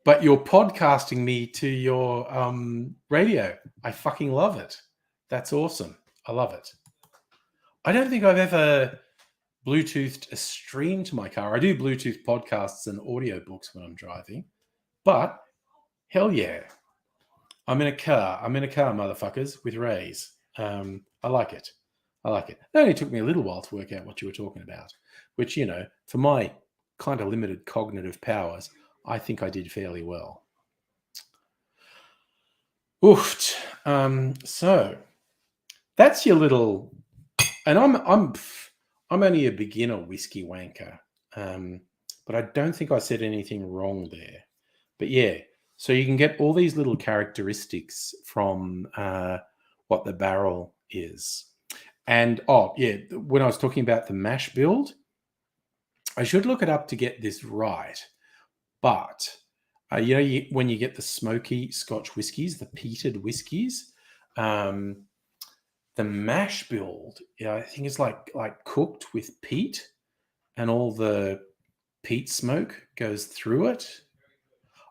but you're podcasting me to your radio. I fucking love it. That's awesome. I love it. I don't think I've ever Bluetoothed a stream to my car. I do Bluetooth podcasts and audiobooks when I'm driving, but hell yeah, I'm in a car. I'm in a car, motherfuckers, with rays. I like it. I like it. It only took me a little while to work out what you were talking about, which, for my kind of limited cognitive powers, I think I did fairly well. Oofed. So that's your little, and I'm only a beginner whiskey wanker, but I don't think I said anything wrong there. But yeah, so you can get all these little characteristics from what the barrel is. And when I was talking about the mash build, I should look it up to get this right. But when you get the smoky Scotch whiskies, the peated whiskies, the mash build, I think it's like cooked with peat, and all the peat smoke goes through it.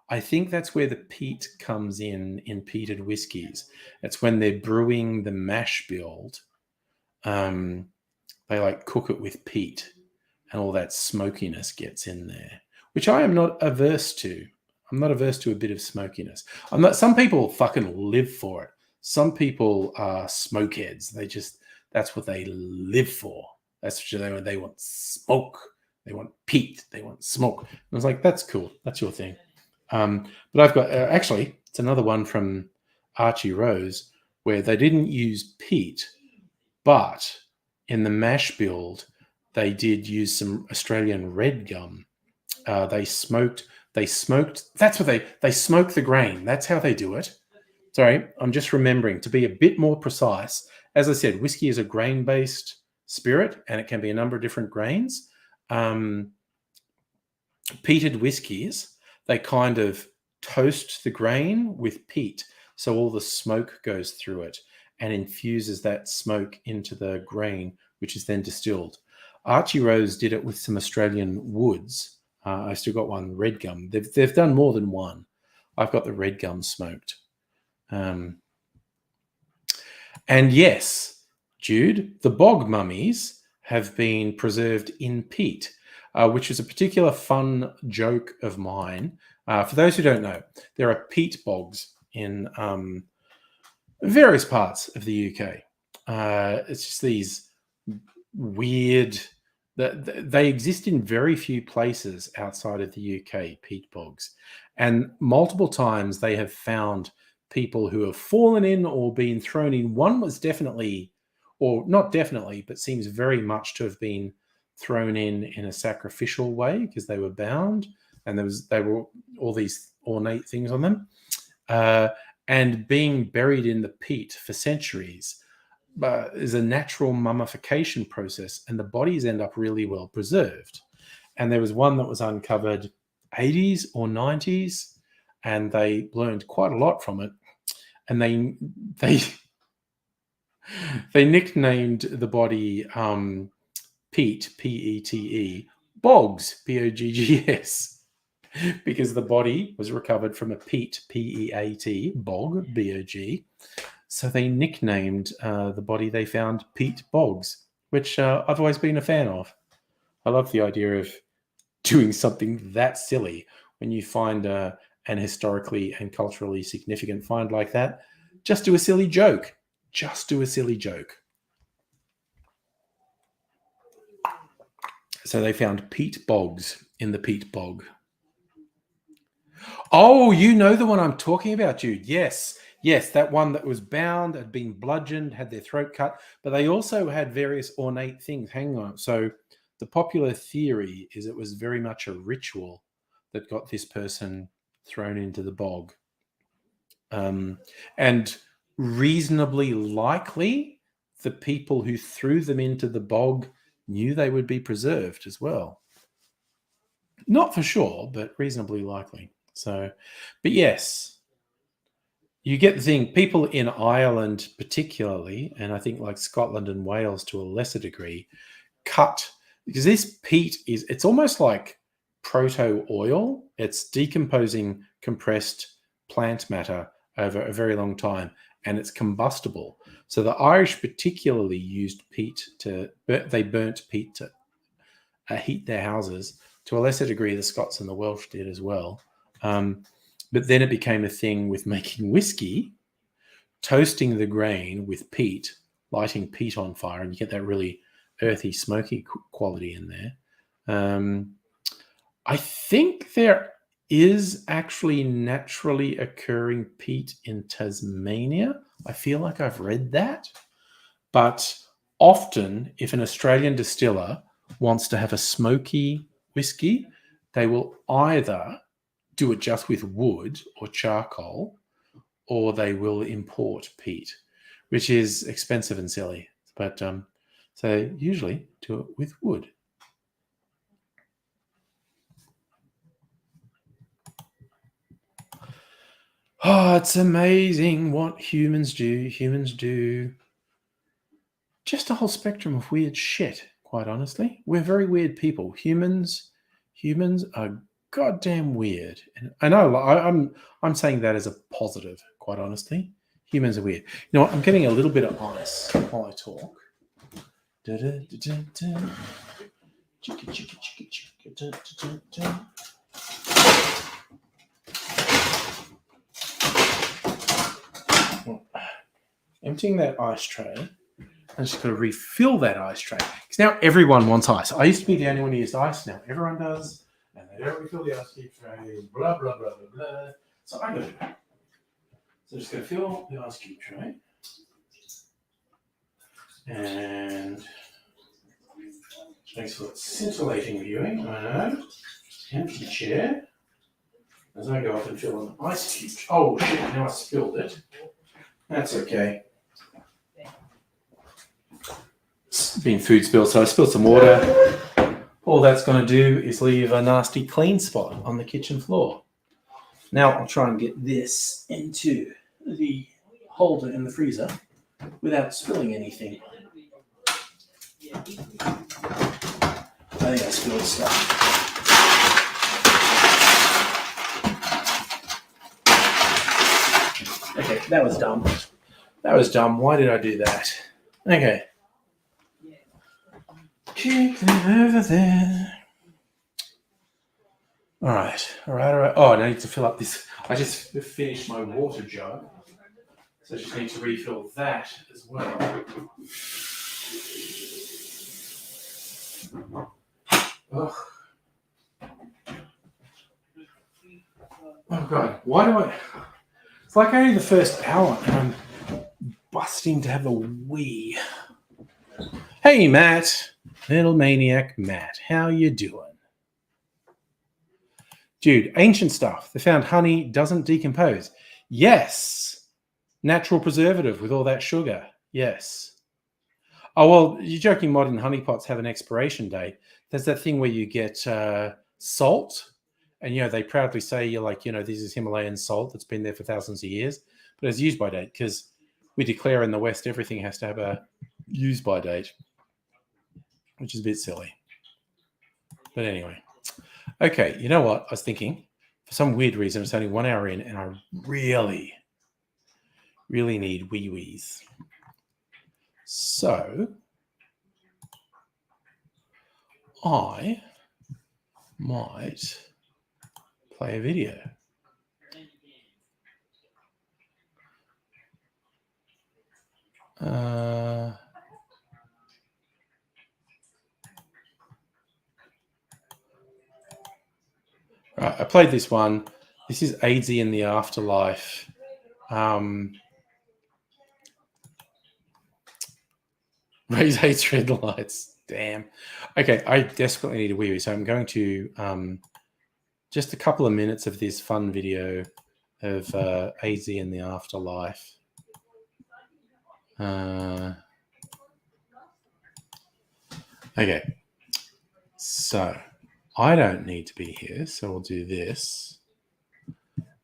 I think that's where the peat comes in peated whiskies. It's when they're brewing the mash build. They cook it with peat, and all that smokiness gets in there, which I am not averse to. I'm not averse to a bit of smokiness. Some people fucking live for it. Some people are smokeheads. That's what they live for. That's what they want smoke. They want peat. They want smoke. And I was like, that's cool. That's your thing. But I've got, actually, it's another one from Archie Rose, where they didn't use peat, but in the mash build, they did use some Australian red gum. They smoked. That's what they smoke the grain. That's how they do it. Sorry, I'm just remembering to be a bit more precise. As I said, whiskey is a grain-based spirit, and it can be a number of different grains. Peated whiskies, they kind of toast the grain with peat, so all the smoke goes through it and infuses that smoke into the grain, which is then distilled. Archie Rose did it with some Australian woods. I still got one, red gum. They've done more than one. I've got the red gum smoked. And yes, Jude, the bog mummies have been preserved in peat, which is a particular fun joke of mine. For those who don't know, there are peat bogs in various parts of the UK. It's just these weird... They exist in very few places outside of the UK, peat bogs. And multiple times they have found people who have fallen in or been thrown in. One was definitely, or not definitely, but seems very much to have been thrown in a sacrificial way because they were bound, and they were all these ornate things on them, and being buried in the peat for centuries is a natural mummification process, and the bodies end up really well preserved. And there was one that was uncovered 80s or 90s, and they learned quite a lot from it. And they nicknamed the body Pete, P-E-T-E, Boggs, B-O-G-G-S, because the body was recovered from a peat, P-E-A-T, bog, B-O-G. So they nicknamed the body they found Pete Boggs, which I've always been a fan of. I love the idea of doing something that silly when you find an historically and culturally significant find like that. Just do a silly joke. Just do a silly joke. So they found Pete Boggs in the peat bog. Oh, you know the one I'm talking about, Jude. Yes, that one that was bound, had been bludgeoned, had their throat cut, but they also had various ornate things hanging on it. So the popular theory is it was very much a ritual that got this person thrown into the bog. And reasonably likely, the people who threw them into the bog knew they would be preserved as well. Not for sure, but reasonably likely. So, but yes, you get the thing, people in Ireland particularly, and I think like Scotland and Wales to a lesser degree, cut, because this peat it's almost like proto-oil. It's decomposing compressed plant matter over a very long time, and it's combustible. So the Irish particularly used peat they burnt peat heat their houses. To a lesser degree, the Scots and the Welsh did as well. But then it became a thing with making whiskey, toasting the grain with peat, lighting peat on fire, and you get that really earthy, smoky quality in there. I think there is actually naturally occurring peat in Tasmania. I feel like I've read that. But often, if an Australian distiller wants to have a smoky whiskey, they will either do it just with wood or charcoal, or they will import peat, which is expensive and silly. But so usually do it with wood. Oh, it's amazing what humans do. Humans do just a whole spectrum of weird shit, quite honestly. We're very weird people. Humans are goddamn weird. And I know I'm saying that as a positive, quite honestly. Humans are weird. You know what? I'm getting a little bit of ice while I talk. Emptying that ice tray. I'm just going to refill that ice tray. Because now everyone wants ice. I used to be the only one who used ice. Now everyone does. And they don't refill the ice cube tray. Blah, blah, blah, blah, blah. So I'm going to do that. So I'm just going to fill the ice cube tray. And thanks for that scintillating viewing. I know. Empty chair. As I go up and fill an ice cube. Oh, shit. Now I spilled it. That's okay. It's been food spill, so I spilled some water. All that's going to do is leave a nasty clean spot on the kitchen floor. Now I'll try and get this into the holder in the freezer without spilling anything. I think I spilled stuff. Okay, that was dumb. That was dumb. Why did I do that? Okay. Kick them over there. All right. Oh, and I need to fill up this. I just finished my water jug. So I just need to refill that as well. Ugh. Oh, God. Why do I... It's like only the first hour and I'm busting to have a wee. Hey, Matt. Little maniac Matt. How you doing? Dude, ancient stuff. They found honey doesn't decompose. Yes. Natural preservative with all that sugar. Yes. Oh, well, you're joking modern honeypots have an expiration date. There's that thing where you get salt. And, they proudly say, you're like, this is Himalayan salt that's been there for thousands of years. But it's use by date because we declare in the West everything has to have a use by date, which is a bit silly. But anyway. Okay, you know what? I was thinking, for some weird reason, it's only 1 hour in and I really, really need wee-wees. So, I might play a video. Right, I played this one. This is AIDS in the Afterlife. Raise hates red lights. Damn. Okay, I desperately need a wee-wee, so I'm going to just a couple of minutes of this fun video of AZ in the Afterlife. Okay, so I don't need to be here, so we'll do this.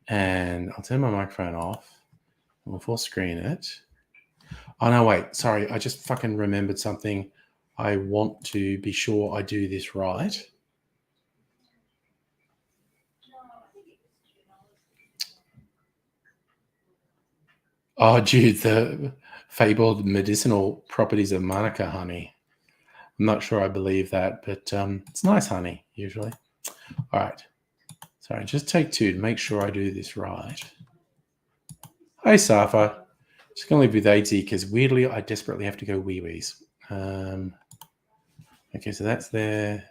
And I'll turn my microphone off. And we'll full screen it. Oh, no, wait. Sorry, I just fucking remembered something. I want to be sure I do this right. Oh, dude, the fabled medicinal properties of manuka honey. I'm not sure I believe that, but it's nice honey, usually. All right. Sorry, just take two to make sure I do this right. Hi, Safa. Just going to leave with 80 because weirdly I desperately have to go wee-wees. Okay, so that's there.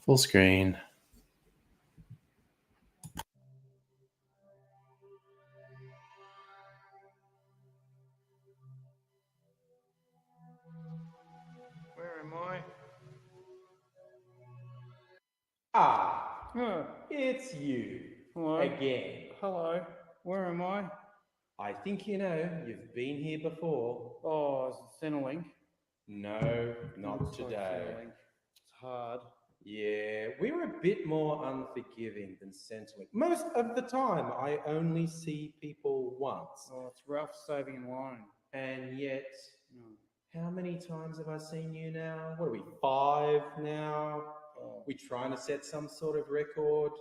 Full screen. Where am I? Ah, Oh, it's you. hello. Again. Hello. Where am I? I think you know you've been here before. Oh, is it Centrelink? No, not Looks like today. Centrelink. It's hard. Yeah, we're a bit more unforgiving than Centrelink. Most of the time, I only see people once. Oh, it's rough saving in line. And yet, how many times have I seen you now? What are we, 5 now? We trying to set some sort of record?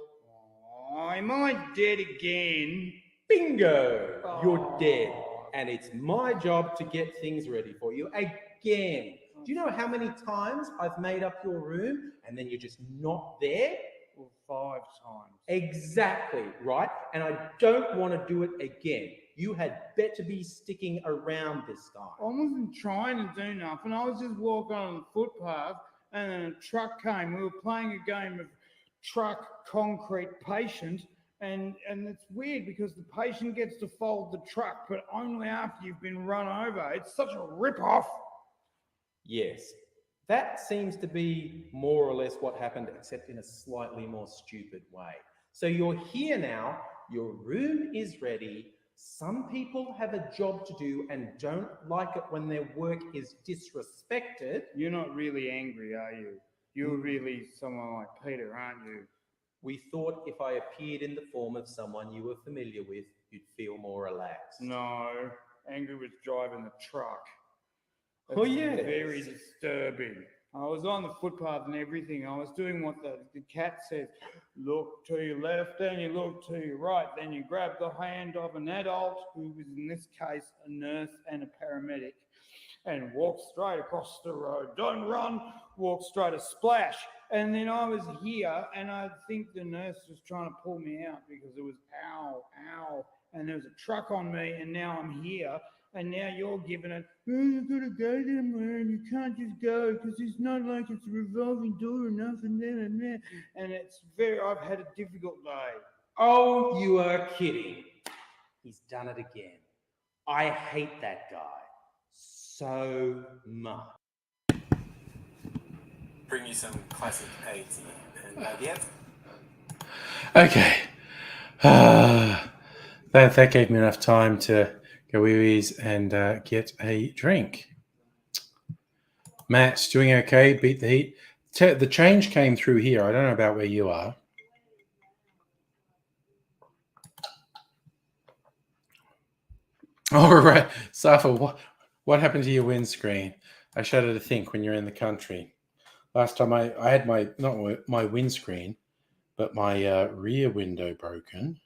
Oh, am I dead again? Bingo! Oh. You're dead. And it's my job to get things ready for you again. Do you know how many times I've made up your room and then you're just not there? Well, 5 times. Exactly, right? And I don't want to do it again. You had better be sticking around this time. I wasn't trying to do nothing. I was just walking on the footpath and then a truck came. We were playing a game of truck concrete patient. And it's weird because the patient gets to fold the truck, but only after you've been run over. It's such a rip-off. Yes, that seems to be more or less what happened, except in a slightly more stupid way. So you're here now, your room is ready. Some people have a job to do and don't like it when their work is disrespected. You're not really angry, are you? You're really someone like Peter, aren't you? We thought if I appeared in the form of someone you were familiar with, you'd feel more relaxed. No, angry was driving the truck. Oh, yeah. Very disturbing. I was on the footpath and everything. I was doing what the cat says. Look to your left, then you look to your right. Then you grab the hand of an adult, who was in this case a nurse and a paramedic, and walk straight across the road. Don't run, walk straight, a splash. And then I was here, and I think the nurse was trying to pull me out because it was ow, ow. And there was a truck on me, and now I'm here. And now you're giving it, oh, you've got to go there, man. You can't just go because it's not like it's a revolving door or nothing there and there. And I've had a difficult day. Oh, you are kidding. He's done it again. I hate that guy so much. Bring you some classic 80 and yeah. Okay. That gave me enough time to go wee-wees and get a drink. Matt, doing okay? Beat the heat. The change came through here. I don't know about where you are. All right. Safa, what happened to your windscreen? I shudder to think when you're in the country. Last time I had not my windscreen, but my rear window broken.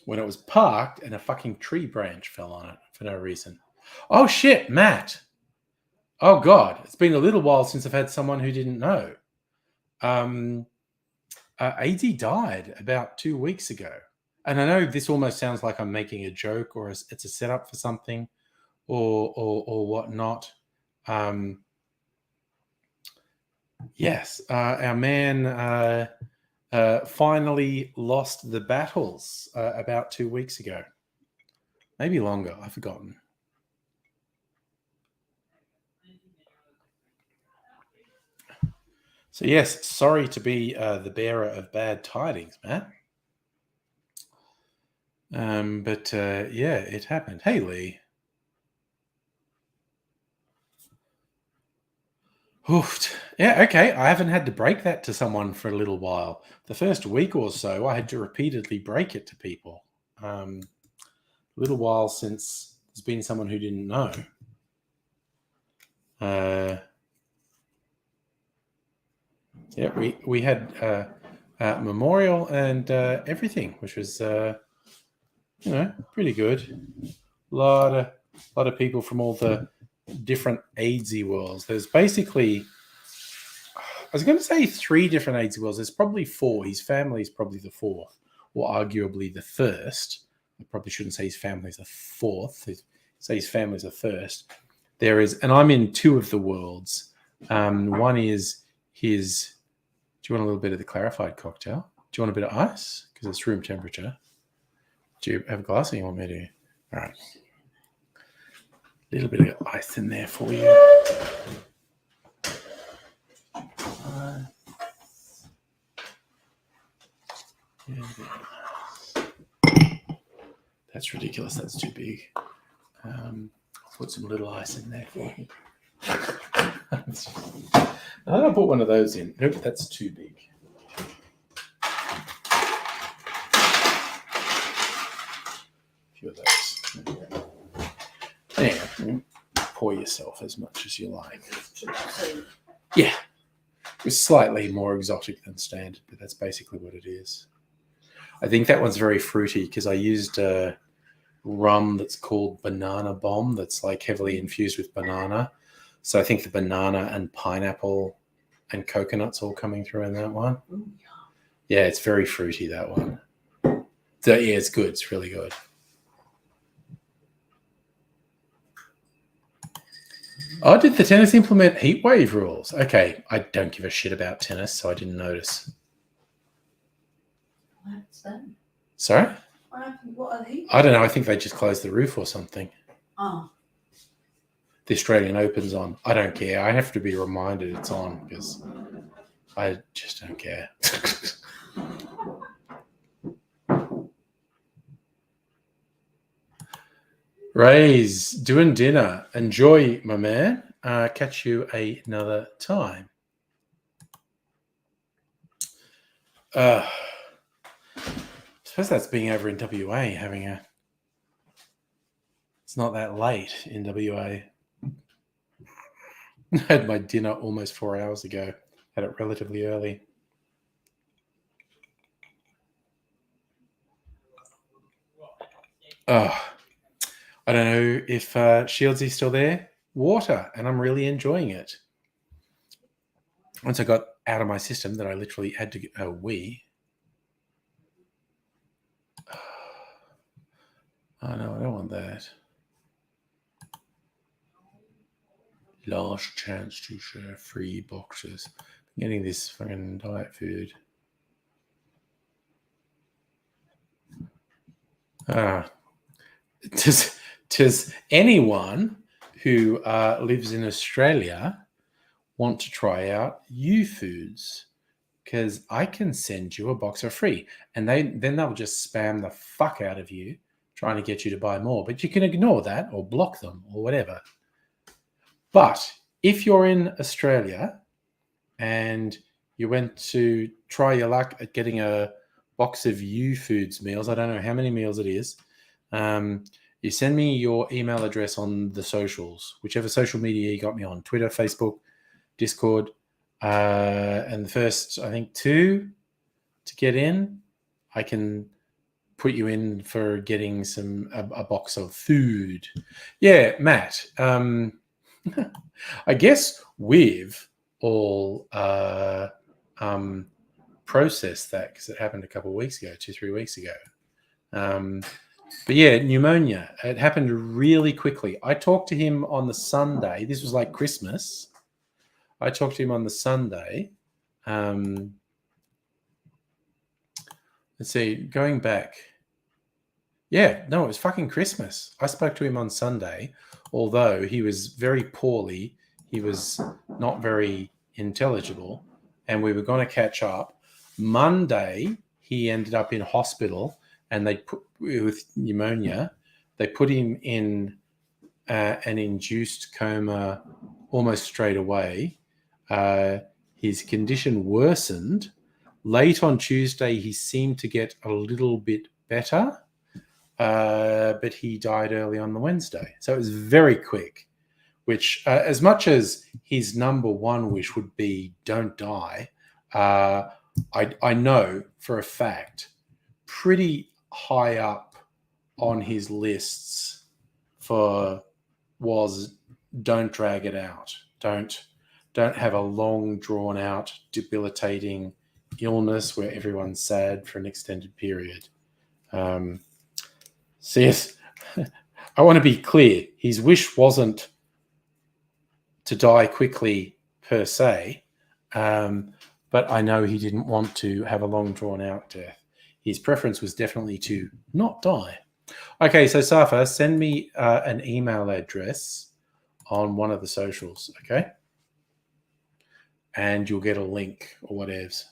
When it was parked and a fucking tree branch fell on it for no reason. Oh shit, Matt. Oh God, it's been a little while since I've had someone who didn't know. AD died about 2 weeks ago. And I know this almost sounds like I'm making a joke or it's a setup for something or whatnot. Yes, our man finally lost the battles about 2 weeks ago. Maybe longer, I've forgotten. So yes, sorry to be the bearer of bad tidings, Matt. But yeah, it happened. Hey, Lee. Oofed. Yeah, okay. I haven't had to break that to someone for a little while. The first week or so, I had to repeatedly break it to people. A little while since there's been someone who didn't know. Yeah, we had memorial and everything, which was pretty good. A lot of people from all the different AIDSy worlds. There's basically, I was going to say 3 different AIDSy worlds. There's probably 4. His family is probably the 4th, or arguably the first. I probably shouldn't say his family's the 4th. Say his family's the first. There is, and I'm in 2 of the worlds. One is his. Do you want a little bit of the clarified cocktail? Do you want a bit of ice? Because it's room temperature. Do you have a glass or you want me to? All right. A little bit of ice in there for you. That's ridiculous. That's too big. I'll put some little ice in there for you. I'll put one of those in. Nope, that's too big. A few of those. Yeah, pour yourself as much as you like. Yeah, it's slightly more exotic than standard, but that's basically what it is. I think that one's very fruity because I used a rum that's called Banana Bomb that's like heavily infused with banana. So I think the banana and pineapple and coconut's all coming through in that one. Yeah, it's very fruity, that one. So, yeah, it's good. It's really good. Oh, did the tennis implement heat wave rules? Okay, I don't give a shit about tennis, so I didn't notice. What's that? Sorry? What are they? I don't know. I think they just closed the roof or something. Oh. The Australian Open's on. I don't care. I have to be reminded it's on because I just don't care. Ray's doing dinner. Enjoy, my man. Catch you another time. I suppose that's being over in WA, having a... It's not that late in WA. I had my dinner almost 4 hours ago. Had it relatively early. I don't know if Shieldsy's still there. Water, and I'm really enjoying it. Once I got out of my system that I literally had to get a wee. Oh no, I don't want that. Last chance to share free boxes. I'm getting this fucking diet food. Does anyone who lives in Australia want to try out U Foods? Because I can send you a box for free, and then they'll just spam the fuck out of you trying to get you to buy more. But you can ignore that or block them or whatever. But if you're in Australia and you went to try your luck at getting a box of U Foods meals, I don't know how many meals it is, you send me your email address on the socials, whichever social media you got me on, Twitter, Facebook, Discord, and the first, I think, 2 to get in, I can put you in for getting a box of food. Yeah, Matt. I guess we've all processed that because it happened a couple of weeks ago, 2-3 weeks ago. But yeah, pneumonia. It happened really quickly. I talked to him on the Sunday. This was like Christmas. I talked to him on the Sunday. Let's see, going back. Yeah, no, it was fucking Christmas. I spoke to him on Sunday, although he was very poorly. He was not very intelligible, and we were going to catch up. Monday, he ended up in hospital, and they put with pneumonia. They put him in an induced coma almost straight away. His condition worsened. Late on Tuesday, he seemed to get a little bit better. But he died early on the Wednesday. So it was very quick, which as much as his number one wish would be don't die, I know for a fact pretty high up on his lists was don't drag it out. Don't have a long, drawn out, debilitating illness where everyone's sad for an extended period. So yes, I want to be clear. His wish wasn't to die quickly per se, but I know he didn't want to have a long, drawn out death. His preference was definitely to not die. Okay, so Safa, send me an email address on one of the socials, okay? And you'll get a link or whatevs.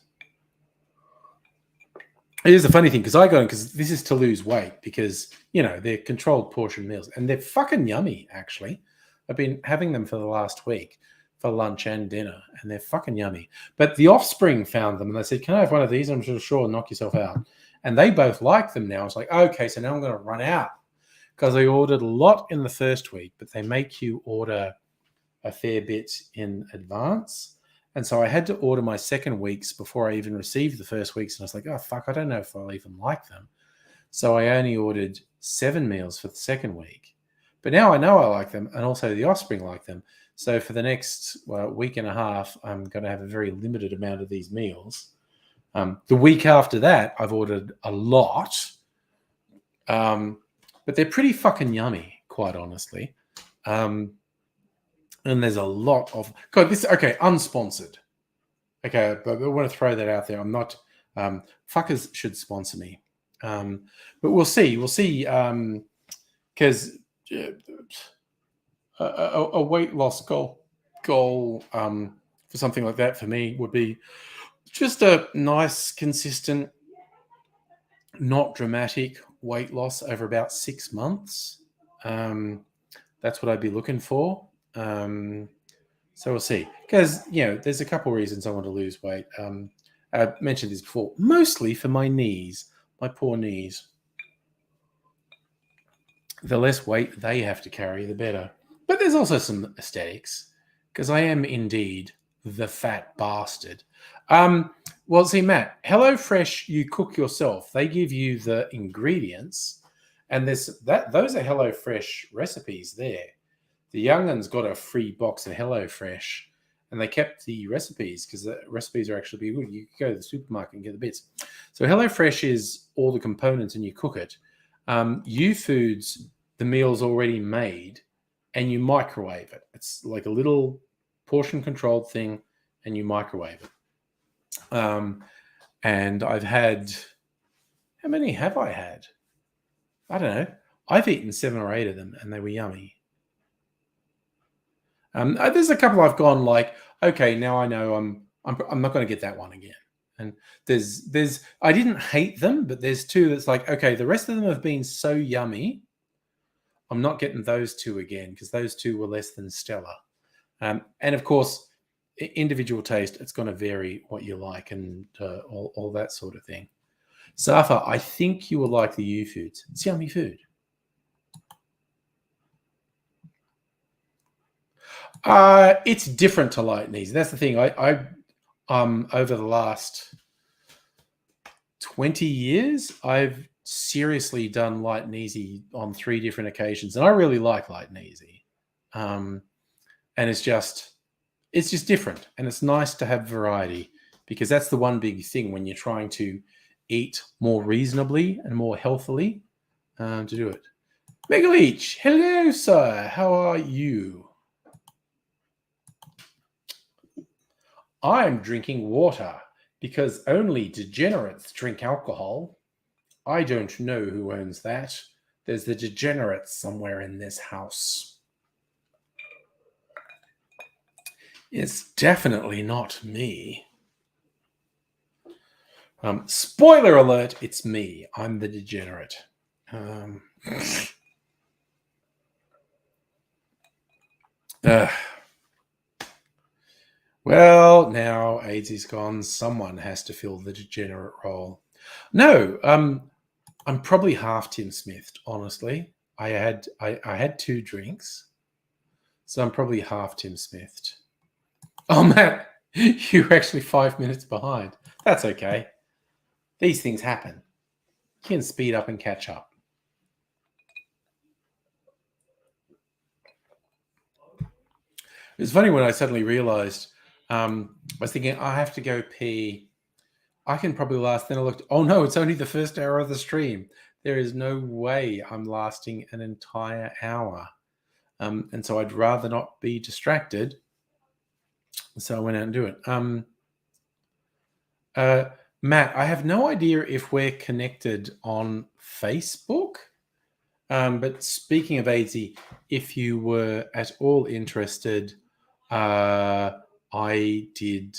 It is a funny thing because I got them because this is to lose weight because, you know, they're controlled portion meals and they're fucking yummy, actually. I've been having them for the last week for lunch and dinner and they're fucking yummy. But the offspring found them and they said, can I have one of these? I'm sure, knock yourself out. And they both like them now. It's like, okay, so now I'm going to run out because I ordered a lot in the first week, but they make you order a fair bit in advance. And so I had to order my second weeks before I even received the first weeks. And I was like, oh, fuck, I don't know if I'll even like them. So I only ordered 7 meals for the second week. But now I know I like them and also the offspring like them. So for the next week and a half, I'm going to have a very limited amount of these meals. The week after that, I've ordered a lot. But they're pretty fucking yummy, quite honestly. And there's a lot of... God, this... Okay, unsponsored. Okay, but I want to throw that out there. I'm not... fuckers should sponsor me. But we'll see. We'll see. Because a weight loss goal for something like that for me would be just a nice, consistent, not dramatic weight loss over about 6 months. That's what I'd be looking for. So we'll see. Because, you know, there's a couple of reasons I want to lose weight. I mentioned this before. Mostly for my knees, my poor knees. The less weight they have to carry, the better. But there's also some aesthetics. Because I am indeed the fat bastard. Well, see, Matt, HelloFresh, you cook yourself. They give you the ingredients. And those are HelloFresh recipes there. The younguns got a free box of HelloFresh, and they kept the recipes because the recipes are actually good. You can go to the supermarket and get the bits. So HelloFresh is all the components, and you cook it. U-Foods, the meal's already made, and you microwave it. It's like a little portion-controlled thing, and you microwave it. And I've had... How many have I had? I don't know. I've eaten 7 or 8 of them, and they were yummy. There's a couple I've gone like, okay, now I know I'm not going to get that one again. And there's I didn't hate them, but there's 2 that's like, okay, the rest of them have been so yummy, I'm not getting those 2 again because those 2 were less than stellar. And of course, individual taste, it's going to vary what you like and all that sort of thing. Safa, I think you will like the U-Foods. It's yummy food. It's different to light and easy. That's the thing. I over the last 20 years, I've seriously done light and easy on 3 different occasions, and I really like light and easy. And it's just different, and it's nice to have variety because that's the one big thing when you're trying to eat more reasonably and more healthily to do it. Megaleech, hello, sir. How are you? I'm drinking water because only degenerates drink alcohol. I don't know who owns that. There's the degenerates somewhere in this house. It's definitely not me. Spoiler alert, it's me. I'm the degenerate. Well, now AIDS is gone. Someone has to fill the degenerate role. No, I'm probably half Tim Smith, honestly. I had 2 drinks, so I'm probably half Tim Smith. Oh, Matt, you're actually 5 minutes behind. That's okay. These things happen. You can speed up and catch up. It's funny when I suddenly realized, I was thinking, I have to go pee. I can probably last. Then I looked, oh no, it's only the first hour of the stream. There is no way I'm lasting an entire hour. And so I'd rather not be distracted. So I went out and do it. Matt, I have no idea if we're connected on Facebook. But speaking of AIDS, if you were at all interested, I did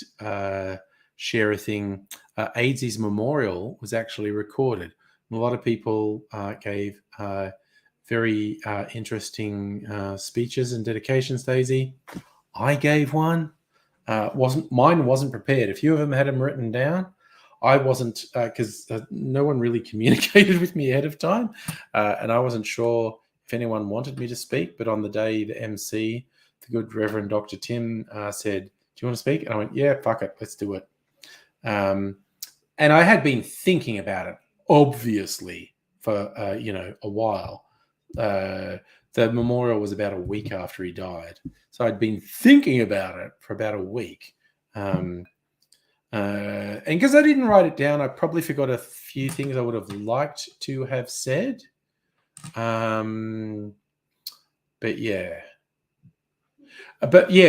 share a thing. AIDS' memorial was actually recorded. A lot of people gave very interesting speeches and dedications, Daisy. I gave one. Mine wasn't prepared. A few of them had them written down. I wasn't, because no one really communicated with me ahead of time, and I wasn't sure if anyone wanted me to speak. But on the day, the MC, the good Reverend Dr. Tim, said, "Do you want to speak?" And I went, "Yeah, fuck it, let's do it." And I had been thinking about it, obviously, for a while. The memorial was about a week after he died, so I'd been thinking about it for about a week. And because I didn't write it down, I probably forgot a few things I would have liked to have said. But yeah.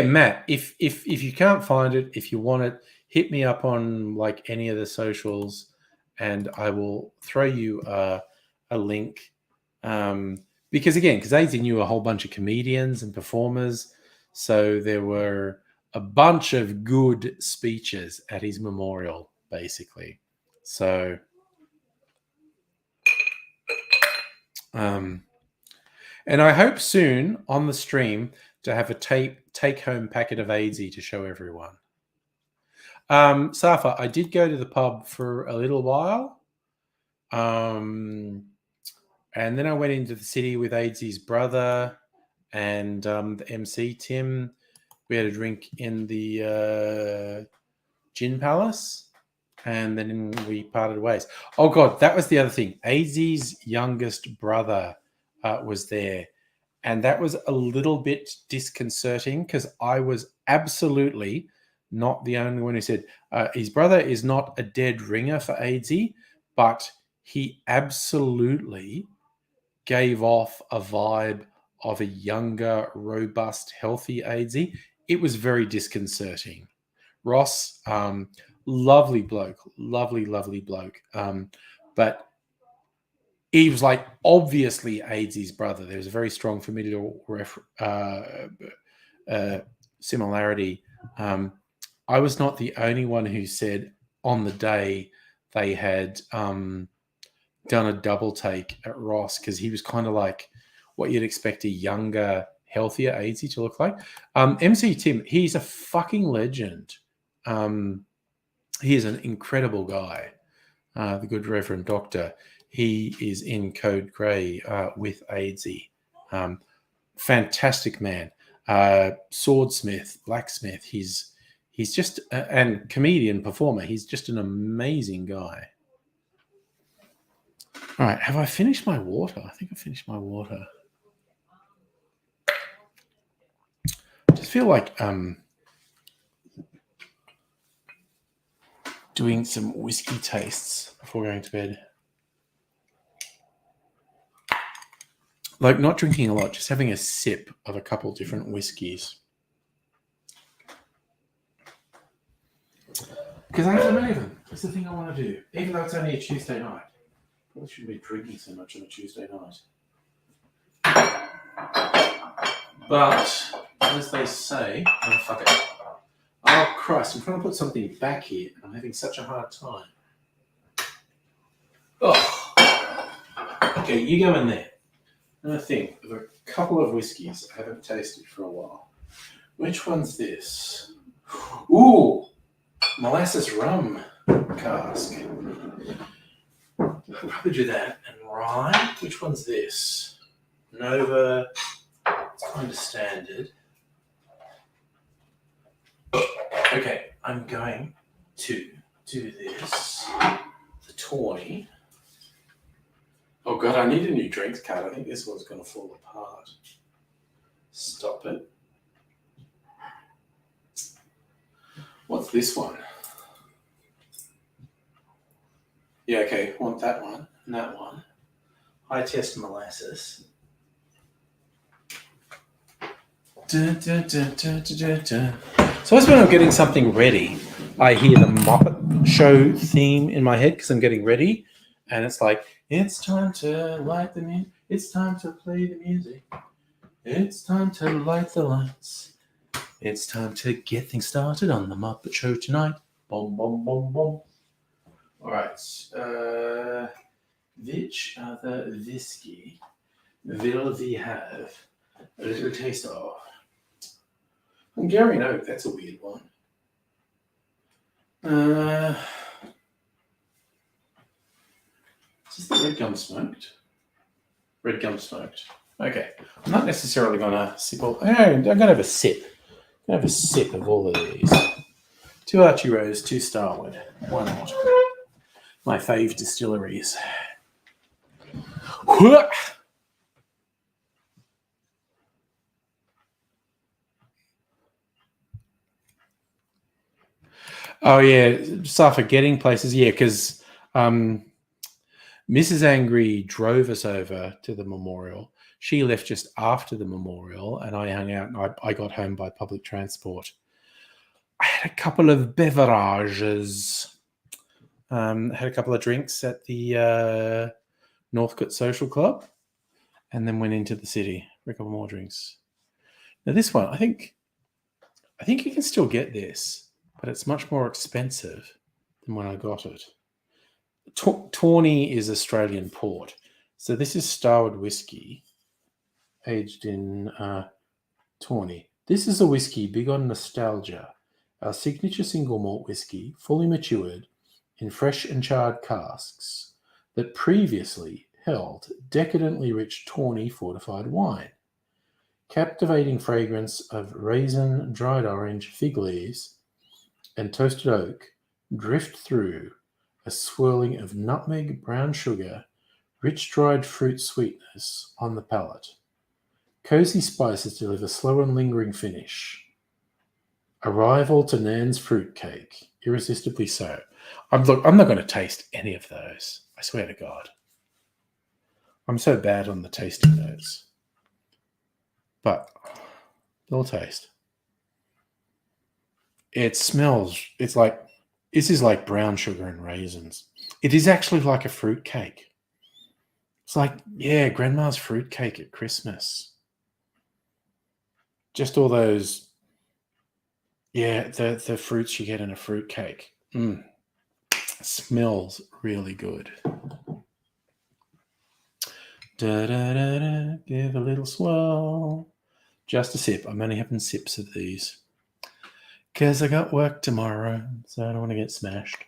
Matt, if you can't find it, if you want it, hit me up on like any of the socials, and I will throw you a link. Because AZ knew a whole bunch of comedians and performers, so there were a bunch of good speeches at his memorial, basically. So, and I hope soon on the stream to have a take-home packet of AZ to show everyone. Safa, I did go to the pub for a little while. And then I went into the city with AZ's brother and the MC, Tim. We had a drink in the Gin Palace, and then we parted ways. Oh, God, that was the other thing. AZ's youngest brother was there, and that was a little bit disconcerting because I was absolutely not the only one who said his brother is not a dead ringer for AZ, but he absolutely gave off a vibe of a younger, robust, healthy AZ. It was very disconcerting. Ross, lovely bloke, lovely bloke. But he was like obviously AZ's brother. There was a very strong familial similarity. I was not the only one who said on the day they had done a double take at Ross, because he was kind of like what you'd expect a younger, healthier AZ to look like. MC Tim, he's a fucking legend. He is an incredible guy, the good Reverend Doctor. He is in Code Grey with AZ. Fantastic man. Swordsmith, blacksmith. He's just and comedian, performer. He's just an amazing guy. All right, have I finished my water? I think I finished my water. I just feel like doing some whiskey tastes before going to bed. Like not drinking a lot, just having a sip of a couple different whiskeys. Because I have so many of them. That's the thing I want to do. Even though it's only a Tuesday night. Probably shouldn't be drinking so much on a Tuesday night. But, as they say, oh, fuck it. Oh, Christ, I'm trying to put something back here. I'm having such a hard time. Oh. Okay, you go in there. And I think of a couple of whiskies I haven't tasted for a while. Which one's this? Ooh, molasses rum cask. I'll probably do that. And rye. Which one's this? Nova. It's kind of standard. Okay, I'm going to do this. The Tawny. Oh God, I need a new drinks card. I think this one's going to fall apart. Stop it. What's this one? Yeah, okay. Want that one and that one. High test molasses. Dun, dun, dun, dun, dun, dun, dun. So as when I'm getting something ready, I hear the Muppet Show theme in my head because I'm getting ready, and it's like, it's time to light the music. It's time to play the music. It's time to light the lights. It's time to get things started on the Muppet Show tonight. Boom, boom, boom, boom. All right. Which other whiskey will we have a little taste of? Hungarian oak, that's a weird one. Is this the red gum smoked? Red gum smoked. Okay. I'm not necessarily going to sip all... I'm going to have a sip. I'm going to have a sip of all of these. 2 Archie Rose, 2 Starwood. Why not? My fave distilleries. Oh, yeah. Start forgetting places. Yeah, because Mrs. Angry drove us over to the memorial. She left just after the memorial, and I hung out, and I got home by public transport. I had a couple of beverages. Had a couple of drinks at the Northcote Social Club, and then went into the city for a couple more drinks. Now this one, I think you can still get this, but it's much more expensive than when I got it. Tawny is Australian port. So this is Starwood whiskey, aged in Tawny. This is a whiskey big on nostalgia. Our signature single malt whiskey, fully matured in fresh and charred casks that previously held decadently rich Tawny fortified wine. Captivating fragrance of raisin, dried orange, fig leaves, and toasted oak drift through a swirling of nutmeg, brown sugar, rich dried fruit sweetness on the palate. Cozy spices deliver slow and lingering finish. A rival to Nan's fruitcake, irresistibly so. I'm not going to taste any of those. I swear to God. I'm so bad on the tasting notes. But they'll taste. It smells, it's like, this is like brown sugar and raisins. It is actually like a fruit cake. It's like, yeah, grandma's fruit cake at Christmas. Just all those, yeah, the fruits you get in a fruit cake. Smells really good. Da-da-da-da, give a little swirl. Just a sip. I'm only having sips of these. Because I got work tomorrow, so I don't want to get smashed.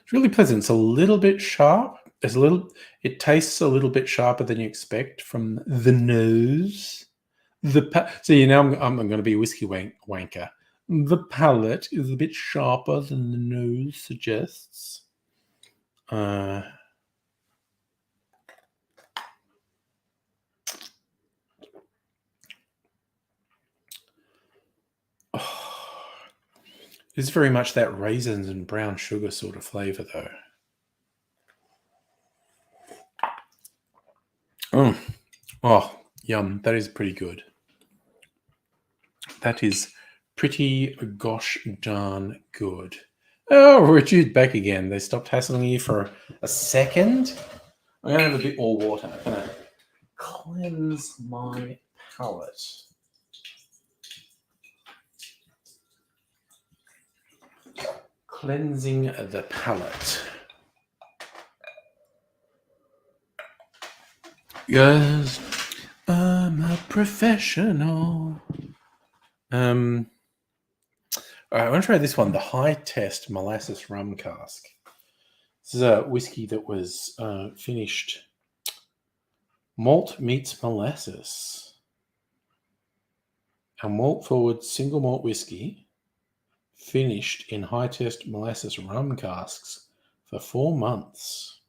It's really pleasant. It's a little bit sharp. It tastes a little bit sharper than you expect from the nose. So you know I'm going to be a whiskey wanker. The palate is a bit sharper than the nose suggests. It's very much that raisins and brown sugar sort of flavor, though. Oh, yum. That is pretty good. That is pretty gosh darn good. Oh, Richard, back again. They stopped hassling you for a second. I'm going to have a bit more water. I'm going to cleanse my palate. Cleansing the palate. Yes, I'm a professional. All right, I want to try this one, the High Test Molasses Rum Cask. This is a whiskey that was finished malt meets molasses. A malt forward single malt whiskey finished in high test molasses rum casks for 4 months.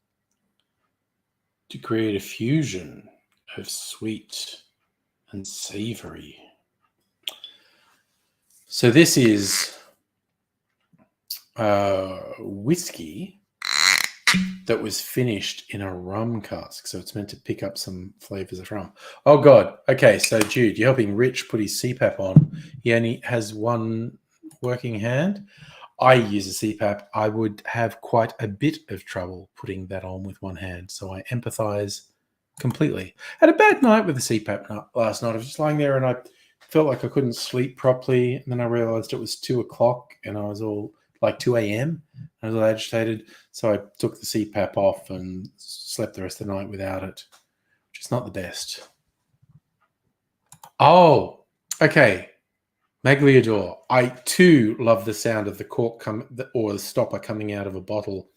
to create a fusion of sweet and savory. So this is whiskey that was finished in a rum cask. So it's meant to pick up some flavors of rum. Oh, God. Okay, so Jude, you're helping Rich put his CPAP on. He only has one working hand. I use a CPAP. I would have quite a bit of trouble putting that on with one hand. So I empathize completely. Had a bad night with the CPAP last night. I was just lying there and I felt like I couldn't sleep properly. And then I realized it was 2 o'clock and I was all like 2 a.m. I was all agitated. So I took the CPAP off and slept the rest of the night without it, which is not the best. Oh, okay. Magliador. I too love the sound of the cork or the stopper coming out of a bottle.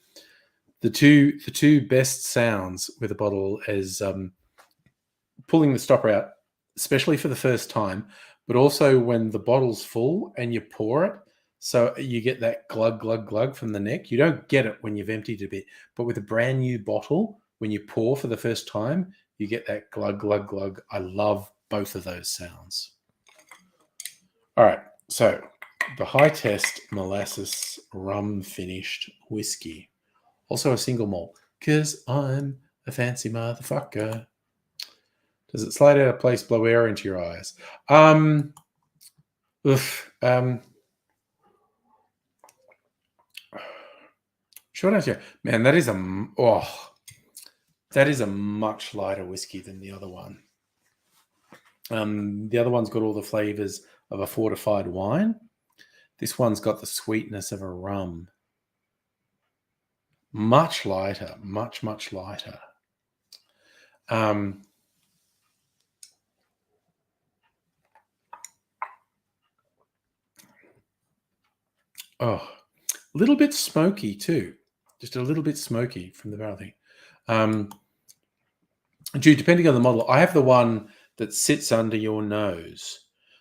The two best sounds with a bottle is pulling the stopper out, especially for the first time, but also when the bottle's full and you pour it. So you get that glug, glug, glug from the neck. You don't get it when you've emptied a bit, but with a brand new bottle, when you pour for the first time, you get that glug, glug, glug. I love both of those sounds. All right, so the High Test Molasses Rum Finished Whiskey. Also a single malt, because I'm a fancy motherfucker. Does it slide out of place, blow air into your eyes? Short answer, man, that is a much lighter whiskey than the other one. The other one's got all the flavors of a fortified wine. This one's got the sweetness of a rum. Much lighter, much, much lighter. Oh, a little bit smoky too. Just a little bit smoky from the barrel thing. Dude, depending on the model, I have the one that sits under your nose.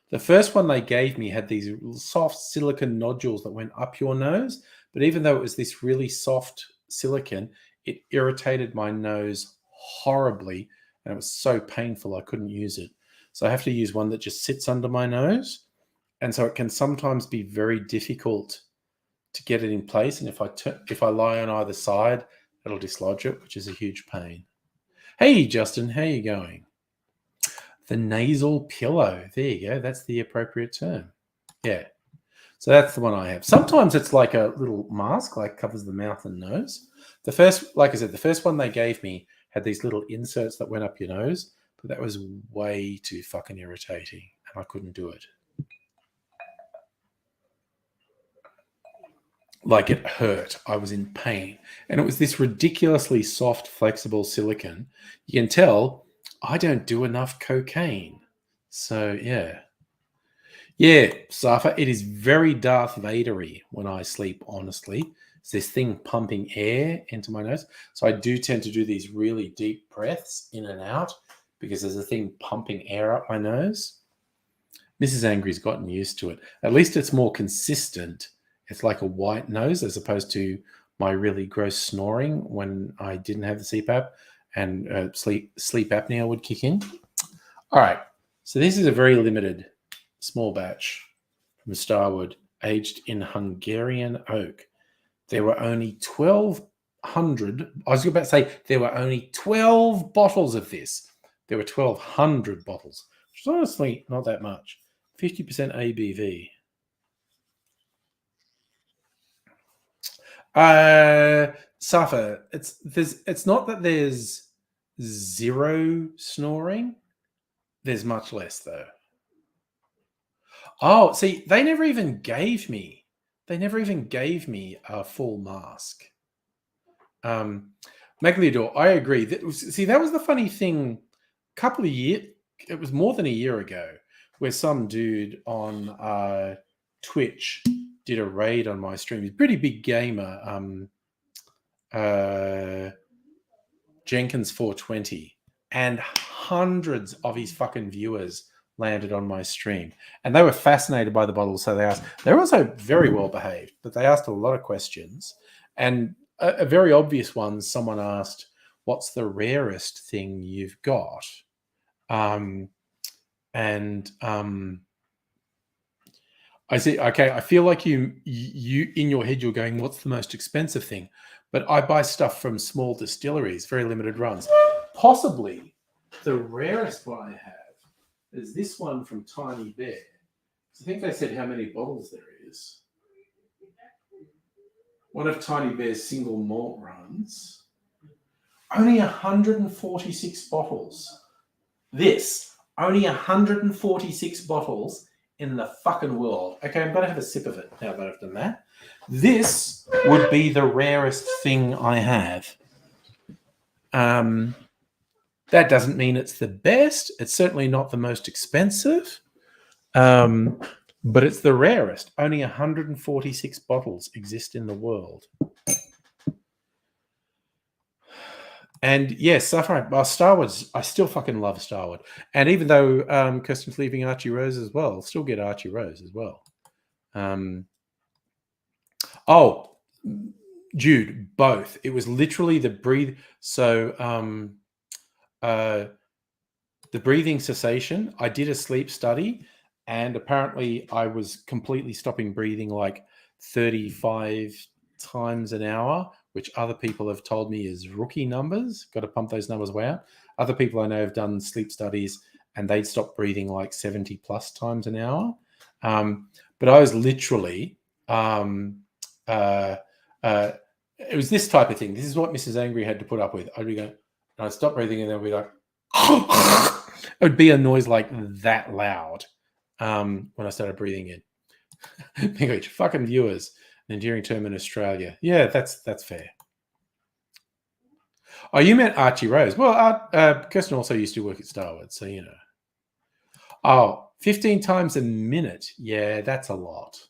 The first one they gave me had these soft silicone nodules that went up your nose. But even though it was this really soft silicone, it irritated my nose horribly. And it was so painful I couldn't use it. So I have to use one that just sits under my nose. And so it can sometimes be very difficult to get it in place. And if I lie on either side, it'll dislodge it, which is a huge pain. Hey, Justin, how you going? The nasal pillow. There you go. That's the appropriate term. Yeah. So that's the one I have. Sometimes it's like a little mask, like covers the mouth and nose. Like I said, the first one they gave me had these little inserts that went up your nose, but that was way too fucking irritating and I couldn't do it. Like it hurt. I was in pain. And it was this ridiculously soft, flexible silicone. You can tell I don't do enough cocaine. So, yeah. Yeah, Safa, it is very Darth Vader-y when I sleep, honestly. It's this thing pumping air into my nose. So I do tend to do these really deep breaths in and out because there's a thing pumping air up my nose. Mrs. Angry's gotten used to it. At least it's more consistent. It's like a white nose as opposed to my really gross snoring when I didn't have the CPAP and sleep apnea would kick in. All right. So this is a very limited small batch from Starwood, aged in Hungarian oak. There were only 1,200. I was about to say there were only 12 bottles of this. There were 1,200 bottles, which is honestly not that much. 50% ABV. Safa, it's not that there's zero snoring. There's much less though. Oh, see, they never even gave me a full mask. Magliador, I agree. That was the funny thing. It was more than a year ago, where some dude on Twitch did a raid on my stream. He's a pretty big gamer. Jenkins 420, and hundreds of his fucking viewers landed on my stream, and they were fascinated by the bottle. So they were also very well behaved, but they asked a lot of questions. And a very obvious one, someone asked, what's the rarest thing you've got? I see. Okay, I feel like you in your head you're going, what's the most expensive thing? But I buy stuff from small distilleries, very limited runs. Possibly the rarest one I have is this one from Tiny Bear. I think they said how many bottles there is. One of Tiny Bear's single malt runs. Only 146 bottles. This, only 146 bottles in the fucking world. Okay, I'm going to have a sip of it now that I've done that. This would be the rarest thing I have. That doesn't mean it's the best. It's certainly not the most expensive. But it's the rarest. Only 146 bottles exist in the world. And yes, Starwood, I still fucking love Starwood. And even though Kirsten's leaving Archie Rose as well, I'll still get Archie Rose as well. Jude, both. It was literally the breathe. So the breathing cessation, I did a sleep study, and apparently I was completely stopping breathing like 35 times an hour, which other people have told me is rookie numbers. Got to pump those numbers way out. Other people I know have done sleep studies and they'd stop breathing like 70 plus times an hour. But I was literally, it was this type of thing. This is what Mrs. Angry had to put up with. I'd be going, and I'd stop breathing and then I'd be like, it would be a noise like that loud when I started breathing in. Thank you, fucking viewers. An endearing term in Australia. Yeah, that's fair. Oh, you meant Archie Rose. Well, Kirsten also used to work at Starwood, so you know. Oh, 15 times a minute. Yeah, that's a lot.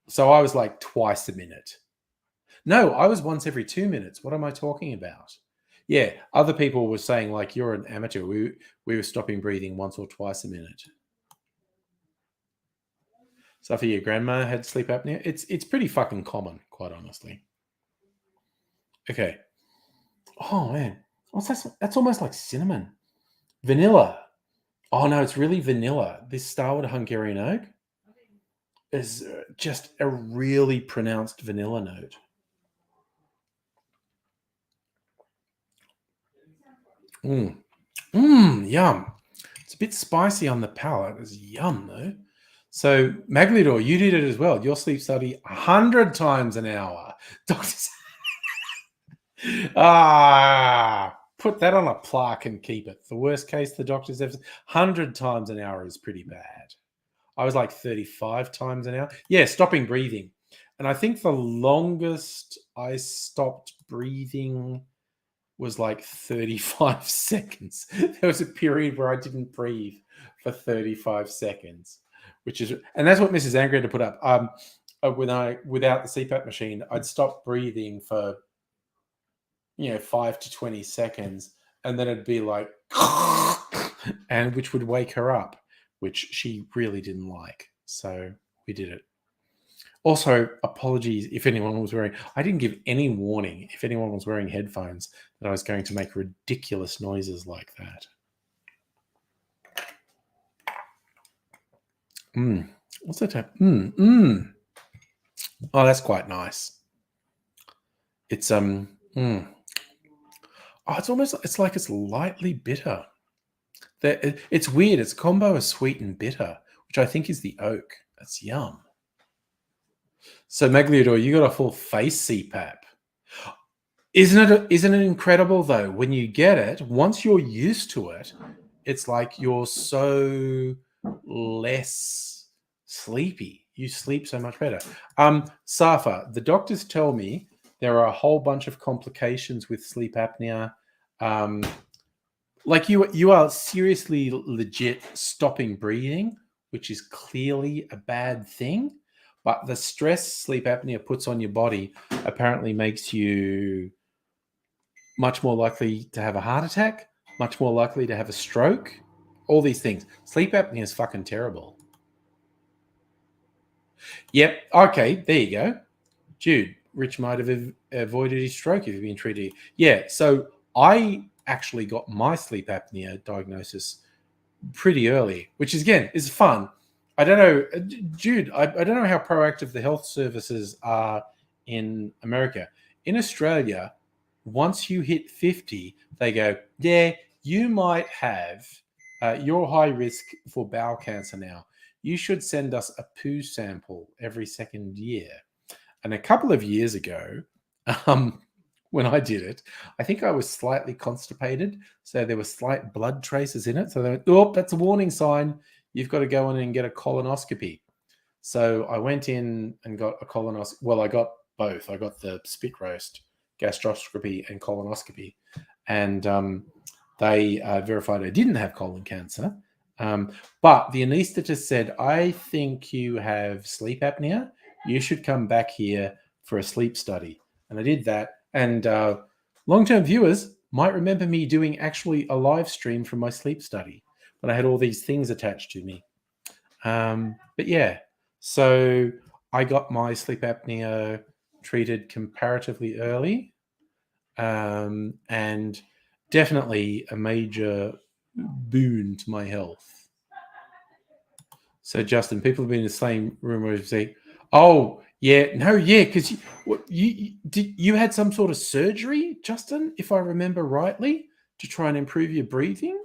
So I was like twice a minute. No, I was once every 2 minutes. What am I talking about? Yeah, other people were saying like you're an amateur. We were stopping breathing once or twice a minute. So for your grandma had sleep apnea, it's pretty fucking common, quite honestly. Okay. Oh man, what's that? That's almost like cinnamon, vanilla. Oh no, it's really vanilla. This Starwood Hungarian Oak is just a really pronounced vanilla note. Yum. It's a bit spicy on the palate. It's yum though. So Maglidor, you did it as well. Your sleep study 100 times an hour. Doctors, put that on a plaque and keep it. The worst case the doctors ever 100 times an hour is pretty bad. I was like 35 times an hour. Yeah, stopping breathing. And I think the longest I stopped breathing was like 35 seconds. There was a period where I didn't breathe for 35 seconds, which is, and that's what Mrs. Angry had to put up. Without the CPAP machine, I'd stop breathing for 5 to 20 seconds, and then it'd be like, and which would wake her up, which she really didn't like. So we did it. Also, apologies if anyone was wearing, I didn't give any warning if anyone was wearing headphones that I was going to make ridiculous noises like that. What's that type? Oh, that's quite nice. It's oh, it's like it's lightly bitter. It's weird. It's a combo of sweet and bitter, which I think is the oak. That's yum. So Magliador, you got a full face CPAP. Isn't it incredible though? When you get it, once you're used to it, it's like you're so less sleepy. You sleep so much better. Safa, the doctors tell me there are a whole bunch of complications with sleep apnea. Like you are seriously legit stopping breathing, which is clearly a bad thing. But the stress sleep apnea puts on your body apparently makes you much more likely to have a heart attack, much more likely to have a stroke, all these things. Sleep apnea is fucking terrible. Yep. Okay, there you go. Jude, Rich might have avoided his stroke if he'd been treated. Yeah, so I actually got my sleep apnea diagnosis pretty early, which is, again, is fun. I don't know, Jude, I don't know how proactive the health services are in America. In Australia, once you hit 50, they go, yeah, you might have, you're high risk for bowel cancer now. You should send us a poo sample every second year. And a couple of years ago, when I did it, I think I was slightly constipated. So there were slight blood traces in it. So they went, oh, that's a warning sign. You've got to go in and get a colonoscopy. So I went in and got a colonoscopy. Well, I got both. I got the spit roast, gastroscopy, and colonoscopy. And they verified I didn't have colon cancer. But the anaesthetist said, I think you have sleep apnea. You should come back here for a sleep study. And I did that. And long-term viewers might remember me doing actually a live stream from my sleep study when I had all these things attached to me. But yeah, so I got my sleep apnea treated comparatively early, and definitely a major boon to my health. So Justin, people have been in the same room where you say, "Oh, yeah, no, yeah," because you had some sort of surgery, Justin, if I remember rightly, to try and improve your breathing.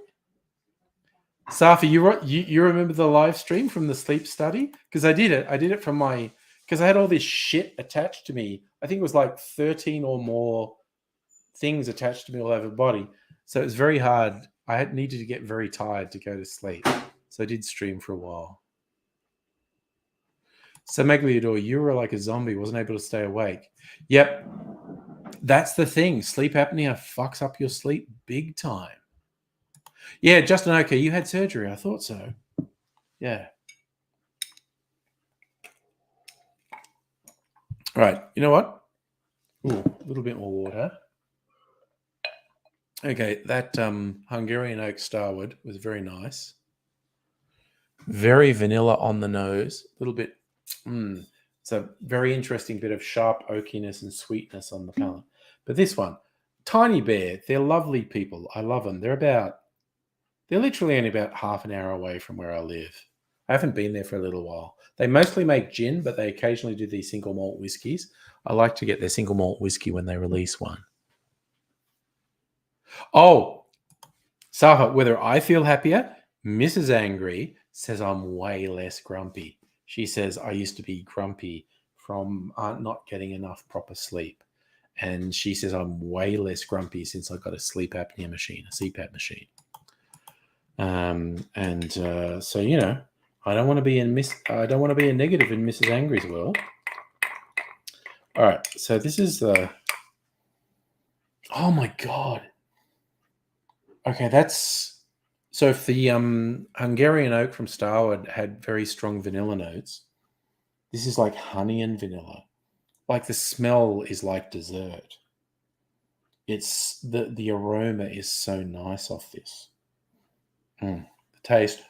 Safi, you remember the live stream from the sleep study? Because I did it from my, because I had all this shit attached to me. I think it was like 13 or more things attached to me all over the body. So it was very hard. I needed to get very tired to go to sleep. So I did stream for a while. So Megalodor, you were like a zombie, wasn't able to stay awake. Yep. That's the thing. Sleep apnea fucks up your sleep big time. Yeah, Justin, okay, you had surgery. I thought so. Yeah. All right. You know what? Ooh, a little bit more water. Okay, that Hungarian oak starwood was very nice. Very vanilla on the nose. A little bit. It's a very interesting bit of sharp oakiness and sweetness on the palate. But this one, Tiny Bear, they're lovely people. I love them. They're literally only about half an hour away from where I live. I haven't been there for a little while. They mostly make gin, but they occasionally do these single malt whiskies. I like to get their single malt whiskey when they release one. Oh, Safa, whether I feel happier, Mrs. Angry says I'm way less grumpy. She says I used to be grumpy from not getting enough proper sleep. And she says I'm way less grumpy since I got a sleep apnea machine, a CPAP machine. So you know, I don't want to be a negative in Mrs. Angry's world. All right, so this is the. Oh my god. Okay, that's so. If the Hungarian oak from Starwood had very strong vanilla notes, this is like honey and vanilla. Like the smell is like dessert. It's the aroma is so nice off this. The taste.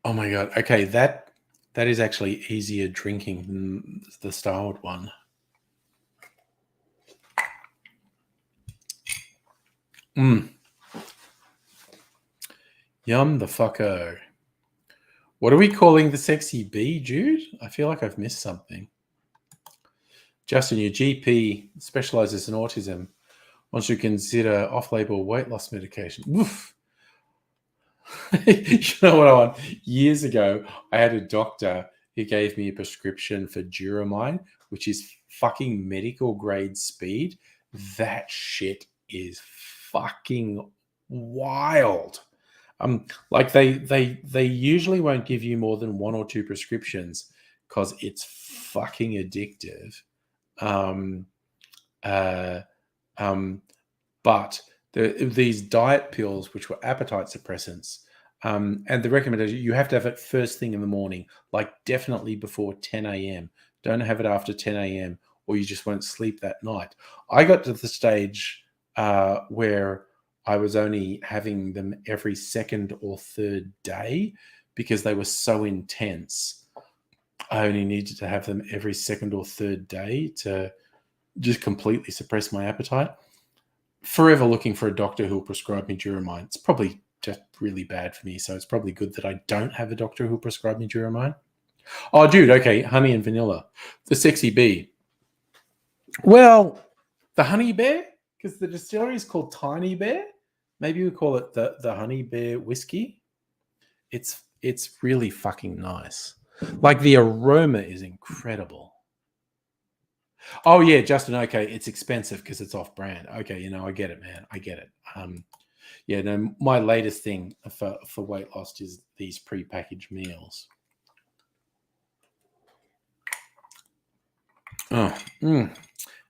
Oh my god. Okay, that is actually easier drinking than the Starwood one. Yum the fucko. What are we calling the sexy bee, Jude? I feel like I've missed something. Justin, your GP specializes in autism. Once you consider off-label weight loss medication. Woof. You know what I want? Years ago, I had a doctor who gave me a prescription for Duramine, which is fucking medical grade speed. That shit is fucking wild. Like they usually won't give you more than one or two prescriptions because it's fucking addictive. But these diet pills, which were appetite suppressants, and the recommendation, you have to have it first thing in the morning, like definitely before 10 a.m. Don't have it after 10 a.m. or you just won't sleep that night. I got to the stage where I was only having them every second or third day because they were so intense. I only needed to have them every second or third day to just completely suppress my appetite. Forever looking for a doctor who'll prescribe me Duromine. It's probably just really bad for me, so it's probably good that I don't have a doctor who'll prescribe me Duromine. Oh, dude, okay, honey and vanilla. The sexy bee. Well, the honey bear, because the distillery is called Tiny Bear. Maybe we call it the honey bear whiskey. It's really fucking nice. Like the aroma is incredible. Oh yeah, Justin. Okay, it's expensive because it's off brand. Okay, I get it, man. I get it. Yeah, no. My latest thing for weight loss is these prepackaged meals. Oh, and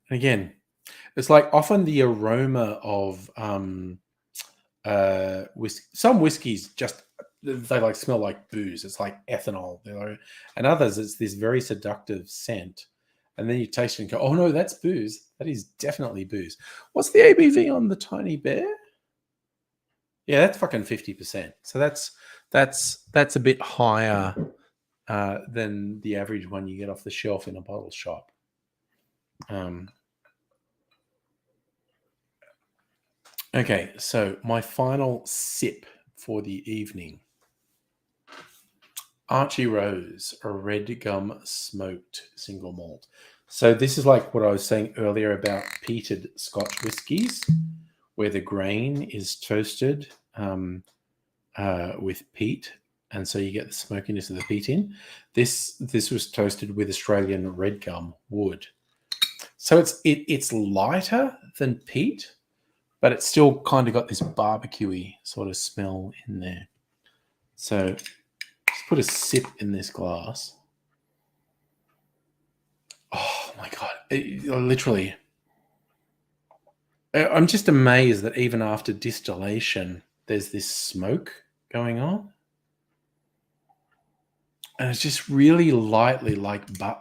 again, it's like often the aroma of whiskey. Some whiskeys just they like smell like booze. It's like ethanol, and others it's this very seductive scent. And then you taste it and go, oh no, that's booze. That is definitely booze. What's the ABV on the Tiny Bear? Yeah, that's fucking 50%. So that's a bit higher than the average one you get off the shelf in a bottle shop. Okay, so my final sip for the evening. Archie Rose, a red gum smoked single malt. So this is like what I was saying earlier about peated Scotch whiskies, where the grain is toasted with peat, and so you get the smokiness of the peat in. This was toasted with Australian red gum wood. So it's lighter than peat, but it's still kind of got this barbecuey sort of smell in there. So just put a sip in this glass. Oh my God. Literally. I'm just amazed that even after distillation, there's this smoke going on. And it's just really lightly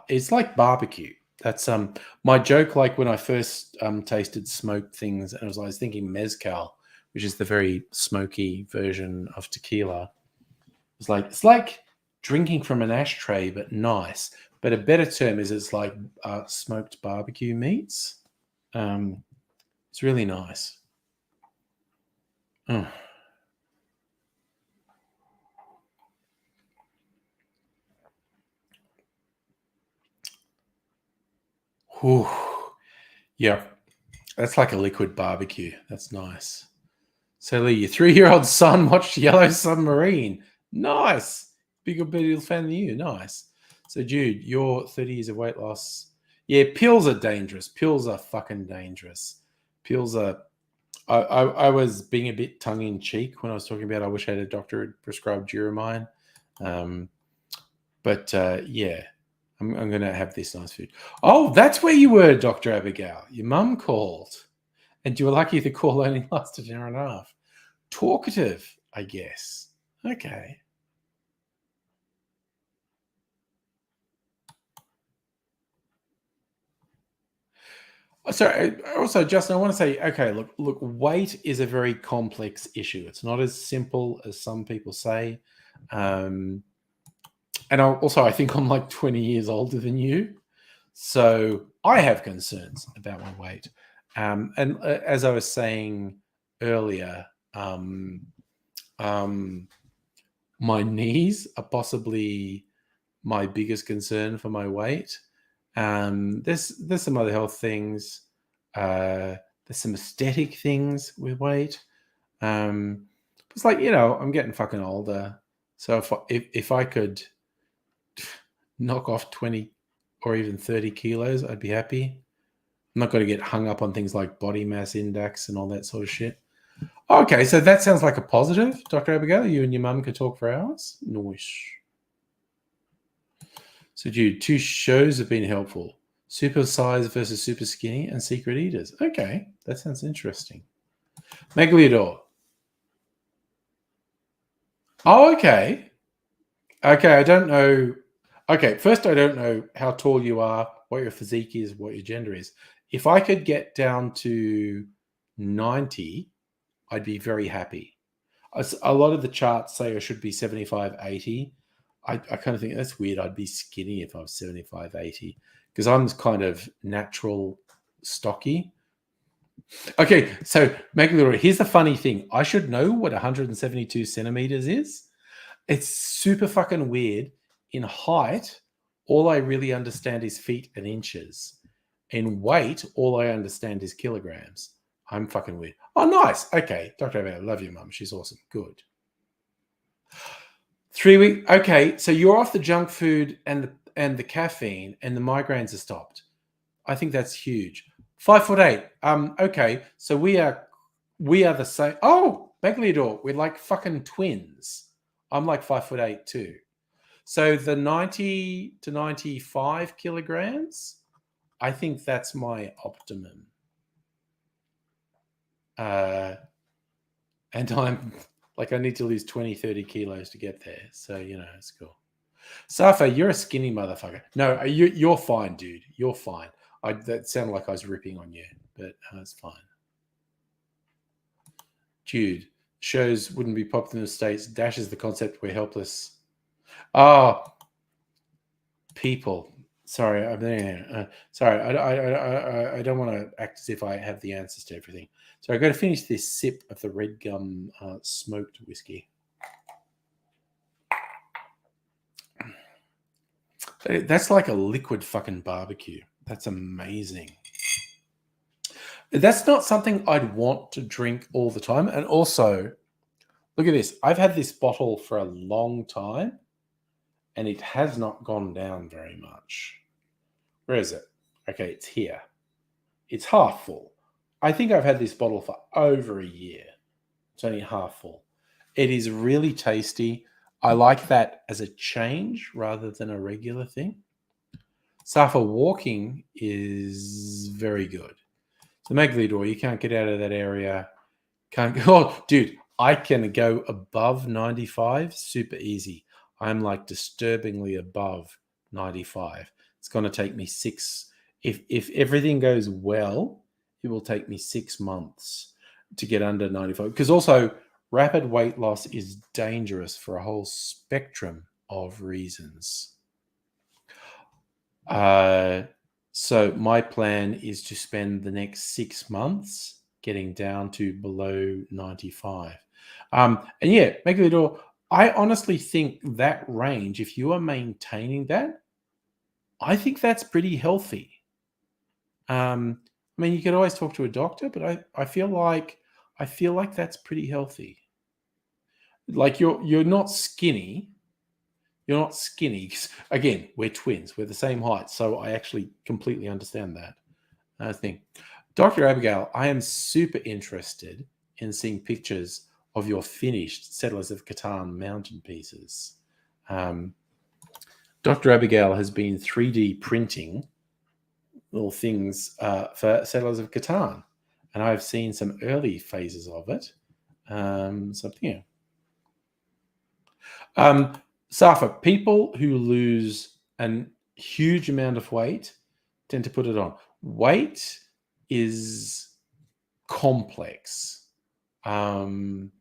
it's like barbecue. That's my joke. Like when I first tasted smoked things, and I was thinking mezcal, which is the very smoky version of tequila. It's like drinking from an ashtray, but nice. But a better term is it's like smoked barbecue meats. It's really nice. Oh. Whew. Yeah, that's like a liquid barbecue. That's nice. So Lee, your 3-year-old son watched Yellow Submarine. Nice. Bigger fan than you. Nice. So Jude, your 30 years of weight loss. Yeah, pills are dangerous. Pills are fucking dangerous. Pills are... I was being a bit tongue-in-cheek when I was talking about I wish I had a doctor who prescribed Duromine. But yeah, I'm going to have this nice food. Oh, that's where you were, Dr. Abigail. Your mum called. And you were lucky the call only lasted an hour and a half. Talkative, I guess. Okay. So also, Justin, I want to say, okay, look, weight is a very complex issue. It's not as simple as some people say. And I think I'm like 20 years older than you. So I have concerns about my weight. And as I was saying earlier, my knees are possibly my biggest concern for my weight. There's some other health things. There's some aesthetic things with weight. It's like, I'm getting fucking older. So if I could knock off 20 or even 30 kilos, I'd be happy. I'm not going to get hung up on things like body mass index and all that sort of shit. Okay, so that sounds like a positive, Dr. Abigail. You and your mum could talk for hours. Nice. So, Jude, 2 shows have been helpful. Super size versus super skinny and secret eaters. Okay, that sounds interesting. Megalodon. Oh, okay. Okay, I don't know. Okay, first, I don't know how tall you are, what your physique is, what your gender is. If I could get down to 90, I'd be very happy. A lot of the charts say I should be 75, 80. I kind of think that's weird. I'd be skinny if I was 75, 80 because I'm kind of natural stocky. Okay, so Megalodon, here's the funny thing. I should know what 172 centimeters is. It's super fucking weird. In height, all I really understand is feet and inches. In weight, all I understand is kilograms. I'm fucking weird. Oh, nice. Okay, Dr. Abel, love your mum. She's awesome. Good. 3 weeks. Okay, so you're off the junk food and the caffeine, and the migraines are stopped. I think that's huge. 5'8". Okay, so we are the same. Oh, Megalodon, we're like fucking twins. I'm like 5'8" too. So the 90 to 95 kilograms, I think that's my optimum. And I'm like, I need to lose 20, 30 kilos to get there. So, it's cool. Safa, you're a skinny motherfucker. No, you're fine, dude. You're fine. That sounded like I was ripping on you, but it's fine. Jude, shows wouldn't be popular in the States. Dash is the concept we're helpless. Oh, people. Sorry, sorry. I don't want to act as if I have the answers to everything. So I've got to finish this sip of the red gum smoked whiskey. That's like a liquid fucking barbecue. That's amazing. That's not something I'd want to drink all the time. And also, look at this. I've had this bottle for a long time, and it has not gone down very much. Where is it? Okay, it's here. It's half full. I think I've had this bottle for over a year. It's only half full. It is really tasty. I like that as a change rather than a regular thing. Safa, walking is very good. So Megalodon, you can't get out of that area. Can't go. Oh, dude, I can go above 95 super easy. I'm like disturbingly above 95. It's going to take me if everything goes well, it will take me 6 months to get under 95. Because also, rapid weight loss is dangerous for a whole spectrum of reasons. So my plan is to spend the next 6 months getting down to below 95. And yeah, Megalodon, I honestly think that range, if you are maintaining that, I think that's pretty healthy. I mean, you could always talk to a doctor, but I feel like that's pretty healthy. Like you're not skinny. You're not skinny. Again, we're twins. We're the same height. So I actually completely understand that thing. Dr. Abigail, I am super interested in seeing pictures of your finished Settlers of Catan mountain pieces. Dr. Abigail has been 3D printing little things for Settlers of Catan. And I've seen some early phases of it. Safa, people who lose a huge amount of weight tend to put it on. Weight is complex. There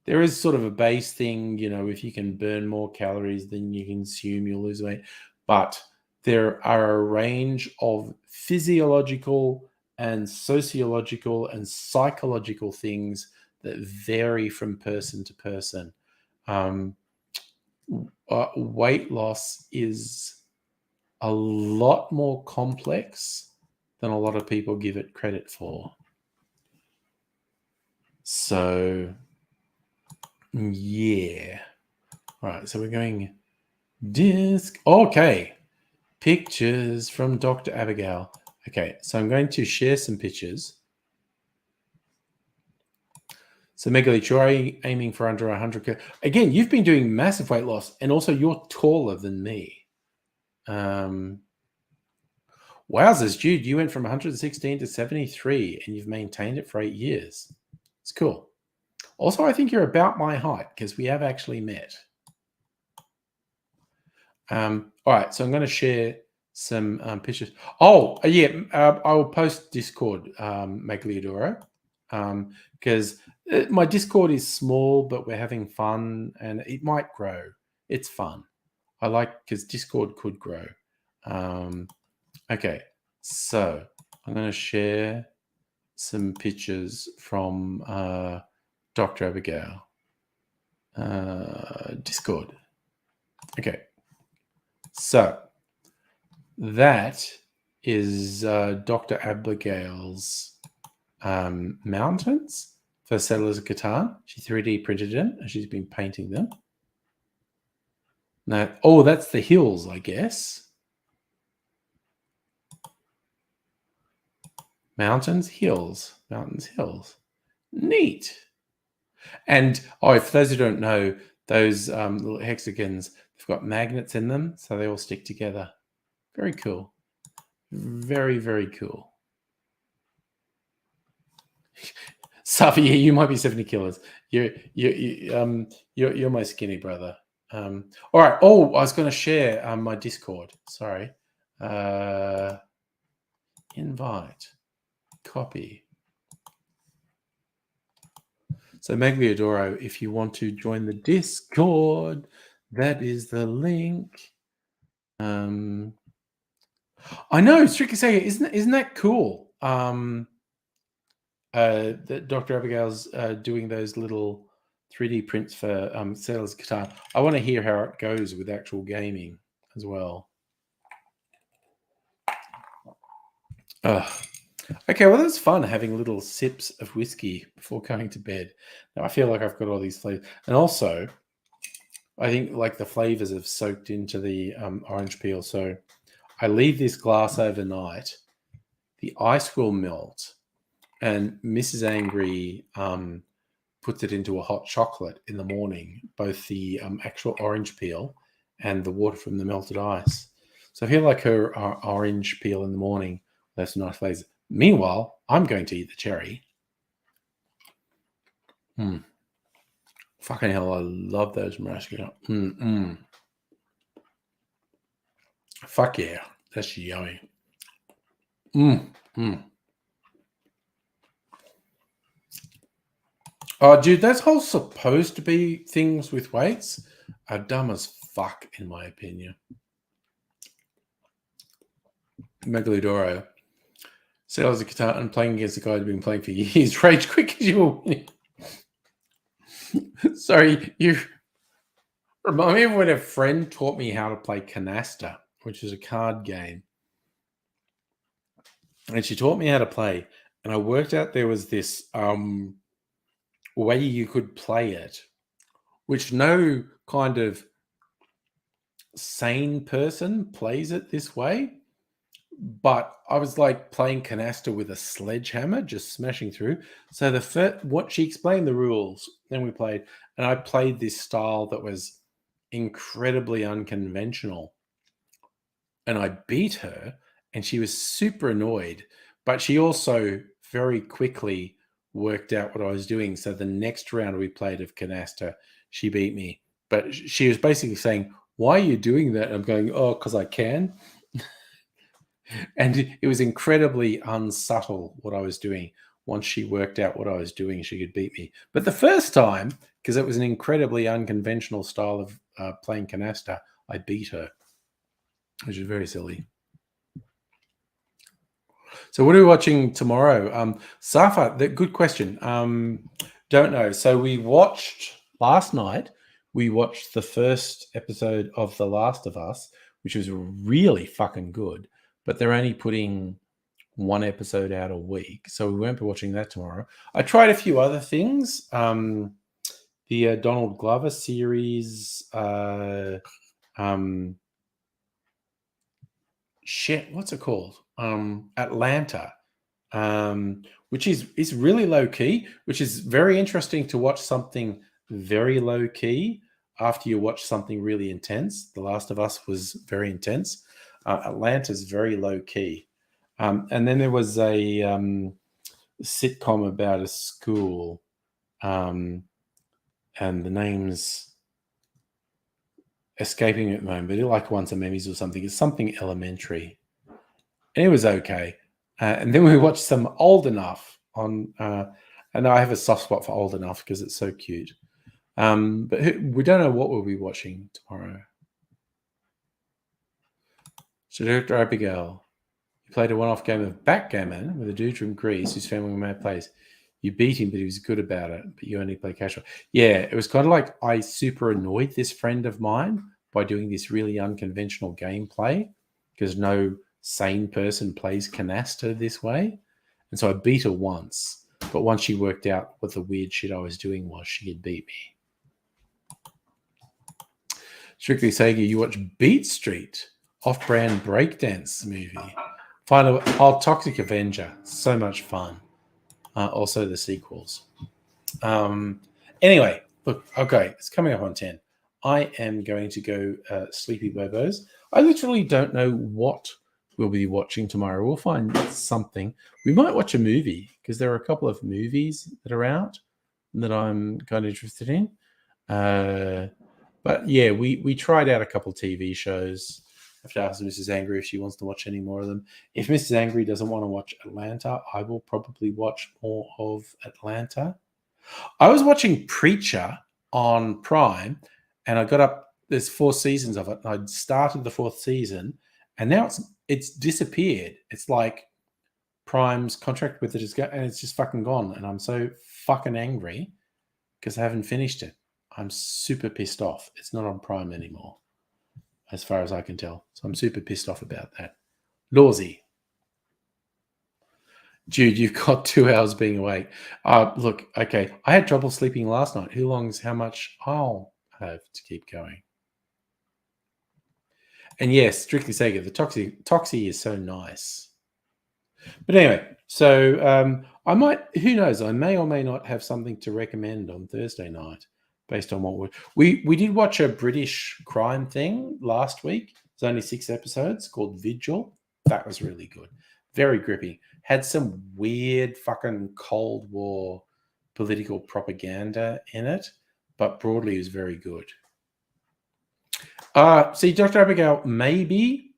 is sort of a base thing, if you can burn more calories than you consume, you'll lose weight. But there are a range of physiological and sociological and psychological things that vary from person to person. Weight loss is a lot more complex than a lot of people give it credit for. So, yeah. All right, so we're going disc. Okay. Pictures from Dr. Abigail. Okay, so I'm going to share some pictures. So Megalith, you're aiming for under 100. Again, you've been doing massive weight loss, and also you're taller than me. Wowzers, Jude, you went from 116 to 73, and you've maintained it for 8 years. It's cool. Also, I think you're about my height because we have actually met. All right, so I'm going to share some pictures. Oh, yeah, I will post Discord, Megalodoro. because my Discord is small, but we're having fun, and it might grow. It's fun. I like because Discord could grow. Okay, so I'm going to share some pictures from Dr. Abigail. Discord. Okay, so that is Dr. Abigail's mountains for Settlers of Catan. She 3D printed them and she's been painting them. Now, oh, that's the hills, I guess. Mountains, hills. Mountains, hills. Neat. And, oh, for those who don't know, those little hexagons, they've got magnets in them, so they all stick together. Very cool. Very, very cool. Safi, you might be 70 kilos. You're my skinny brother. All right. Oh, I was going to share my Discord. Sorry. Invite. Copy. So Megliodoro, if you want to join the Discord, that is the link. I know, strictly saying, isn't that cool? That Dr. Abigail's doing those little 3D prints for Settlers of Catan. I want to hear how it goes with actual gaming as well. Okay, well, that's fun having little sips of whiskey before going to bed. Now, I feel like I've got all these flavors. And also, I think like the flavors have soaked into the orange peel. So I leave this glass overnight. The ice will melt. And Mrs. Angry puts it into a hot chocolate in the morning, both the actual orange peel and the water from the melted ice. So I feel like her orange peel in the morning, that's nice flavors. Meanwhile, I'm going to eat the cherry. Fucking hell, I love those maraschino. Fuck yeah, that's yummy. Oh, dude, that's whole supposed to be things with weights are dumb as fuck, in my opinion. Megalodoro. Settlers of Catan playing against a guy who's been playing for years. Rage quick as you will win. Sorry, you remind me of when a friend taught me how to play canasta, which is a card game. And she taught me how to play. And I worked out there was this way you could play it, which no kind of sane person plays it this way. But I was like playing canasta with a sledgehammer, just smashing through. So what she explained the rules, then we played, and I played this style that was incredibly unconventional. And I beat her, and she was super annoyed. But she also very quickly worked out what I was doing. So the next round we played of canasta, she beat me. But she was basically saying, "Why are you doing that?" And I'm going, "Oh, because I can." And it was incredibly unsubtle what I was doing. Once she worked out what I was doing, she could beat me. But the first time, because it was an incredibly unconventional style of playing canasta, I beat her, which is very silly. So what are we watching tomorrow? Safa, good question. Don't know. So we watched last night, we watched the first episode of The Last of Us, which was really fucking good. But they're only putting one episode out a week, so we won't be watching that tomorrow. I tried a few other things. The Donald Glover series. Shit, what's it called? Atlanta, which is really low key, which is very interesting to watch something very low key after you watch something really intense. The Last of Us was very intense. Atlanta's very low key. And then there was a sitcom about a school, and the name's escaping me at the moment, but like Once a Memes or something. It's something elementary. And it was okay. And then we watched some Old Enough on And I have a soft spot for Old Enough because it's so cute. But we don't know what we'll be watching tomorrow. So Director Abigail, you played a one-off game of backgammon with a dude from Greece whose family may plays. You beat him, but he was good about it. But you only play casual. Yeah, it was kind of like I super annoyed this friend of mine by doing this really unconventional gameplay because no sane person plays canasta this way. And so I beat her once. But once she worked out what the weird shit I was doing was, she could beat me. Strictly Sega, you watch Beat Street, off-brand breakdance movie. Final, Toxic Avenger, so much fun. Also the sequels. Anyway, look, okay, it's coming up on 10. I am going to go Sleepy Bobos. I literally don't know what we'll be watching tomorrow. We'll find something. We might watch a movie because there are a couple of movies that are out that I'm kind of interested in. But yeah, we tried out a couple TV shows. I have to ask Mrs. Angry if she wants to watch any more of them. If Mrs. Angry doesn't want to watch Atlanta, I will probably watch more of Atlanta. I was watching Preacher on Prime, and I got up. There's 4 seasons of it. And I'd started the 4th season, and now it's disappeared. It's like Prime's contract with it is and it's just fucking gone. And I'm so fucking angry because I haven't finished it. I'm super pissed off. It's not on Prime anymore, as far as I can tell. So I'm super pissed off about that. Lawsy. Jude, you've got 2 hours being awake. Look, okay. I had trouble sleeping last night. Who longs how much I'll have to keep going? And yes, strictly Sega, the Toxie is so nice. But anyway, so I might, who knows, I may or may not have something to recommend on Thursday night based on what we did watch a British crime thing last week. It's only 6 episodes called Vigil. That was really good. Very gripping. Had some weird fucking Cold War political propaganda in it, but broadly it was very good. See, Dr. Abigail, maybe,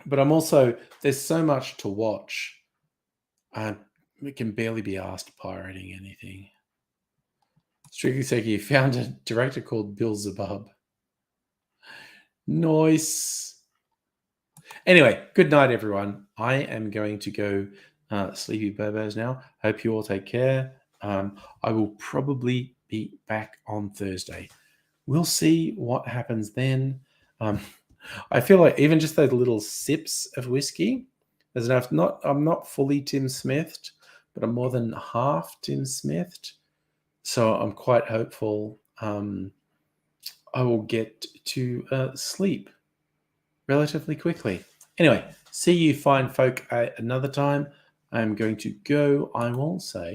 but I'm also, there's so much to watch. We can barely be asked pirating anything. Strictly Seki found a director called Bill Zabub. Nice. Anyway, good night, everyone. I am going to go Sleepy Bobos now. Hope you all take care. I will probably be back on Thursday. We'll see what happens then. I feel like even just those little sips of whiskey, there's enough. I'm not fully Tim Smithed, but I'm more than half Tim Smithed. So I'm quite hopeful I will get to sleep relatively quickly. Anyway, see you fine folk another time. I'm going to go, I will say,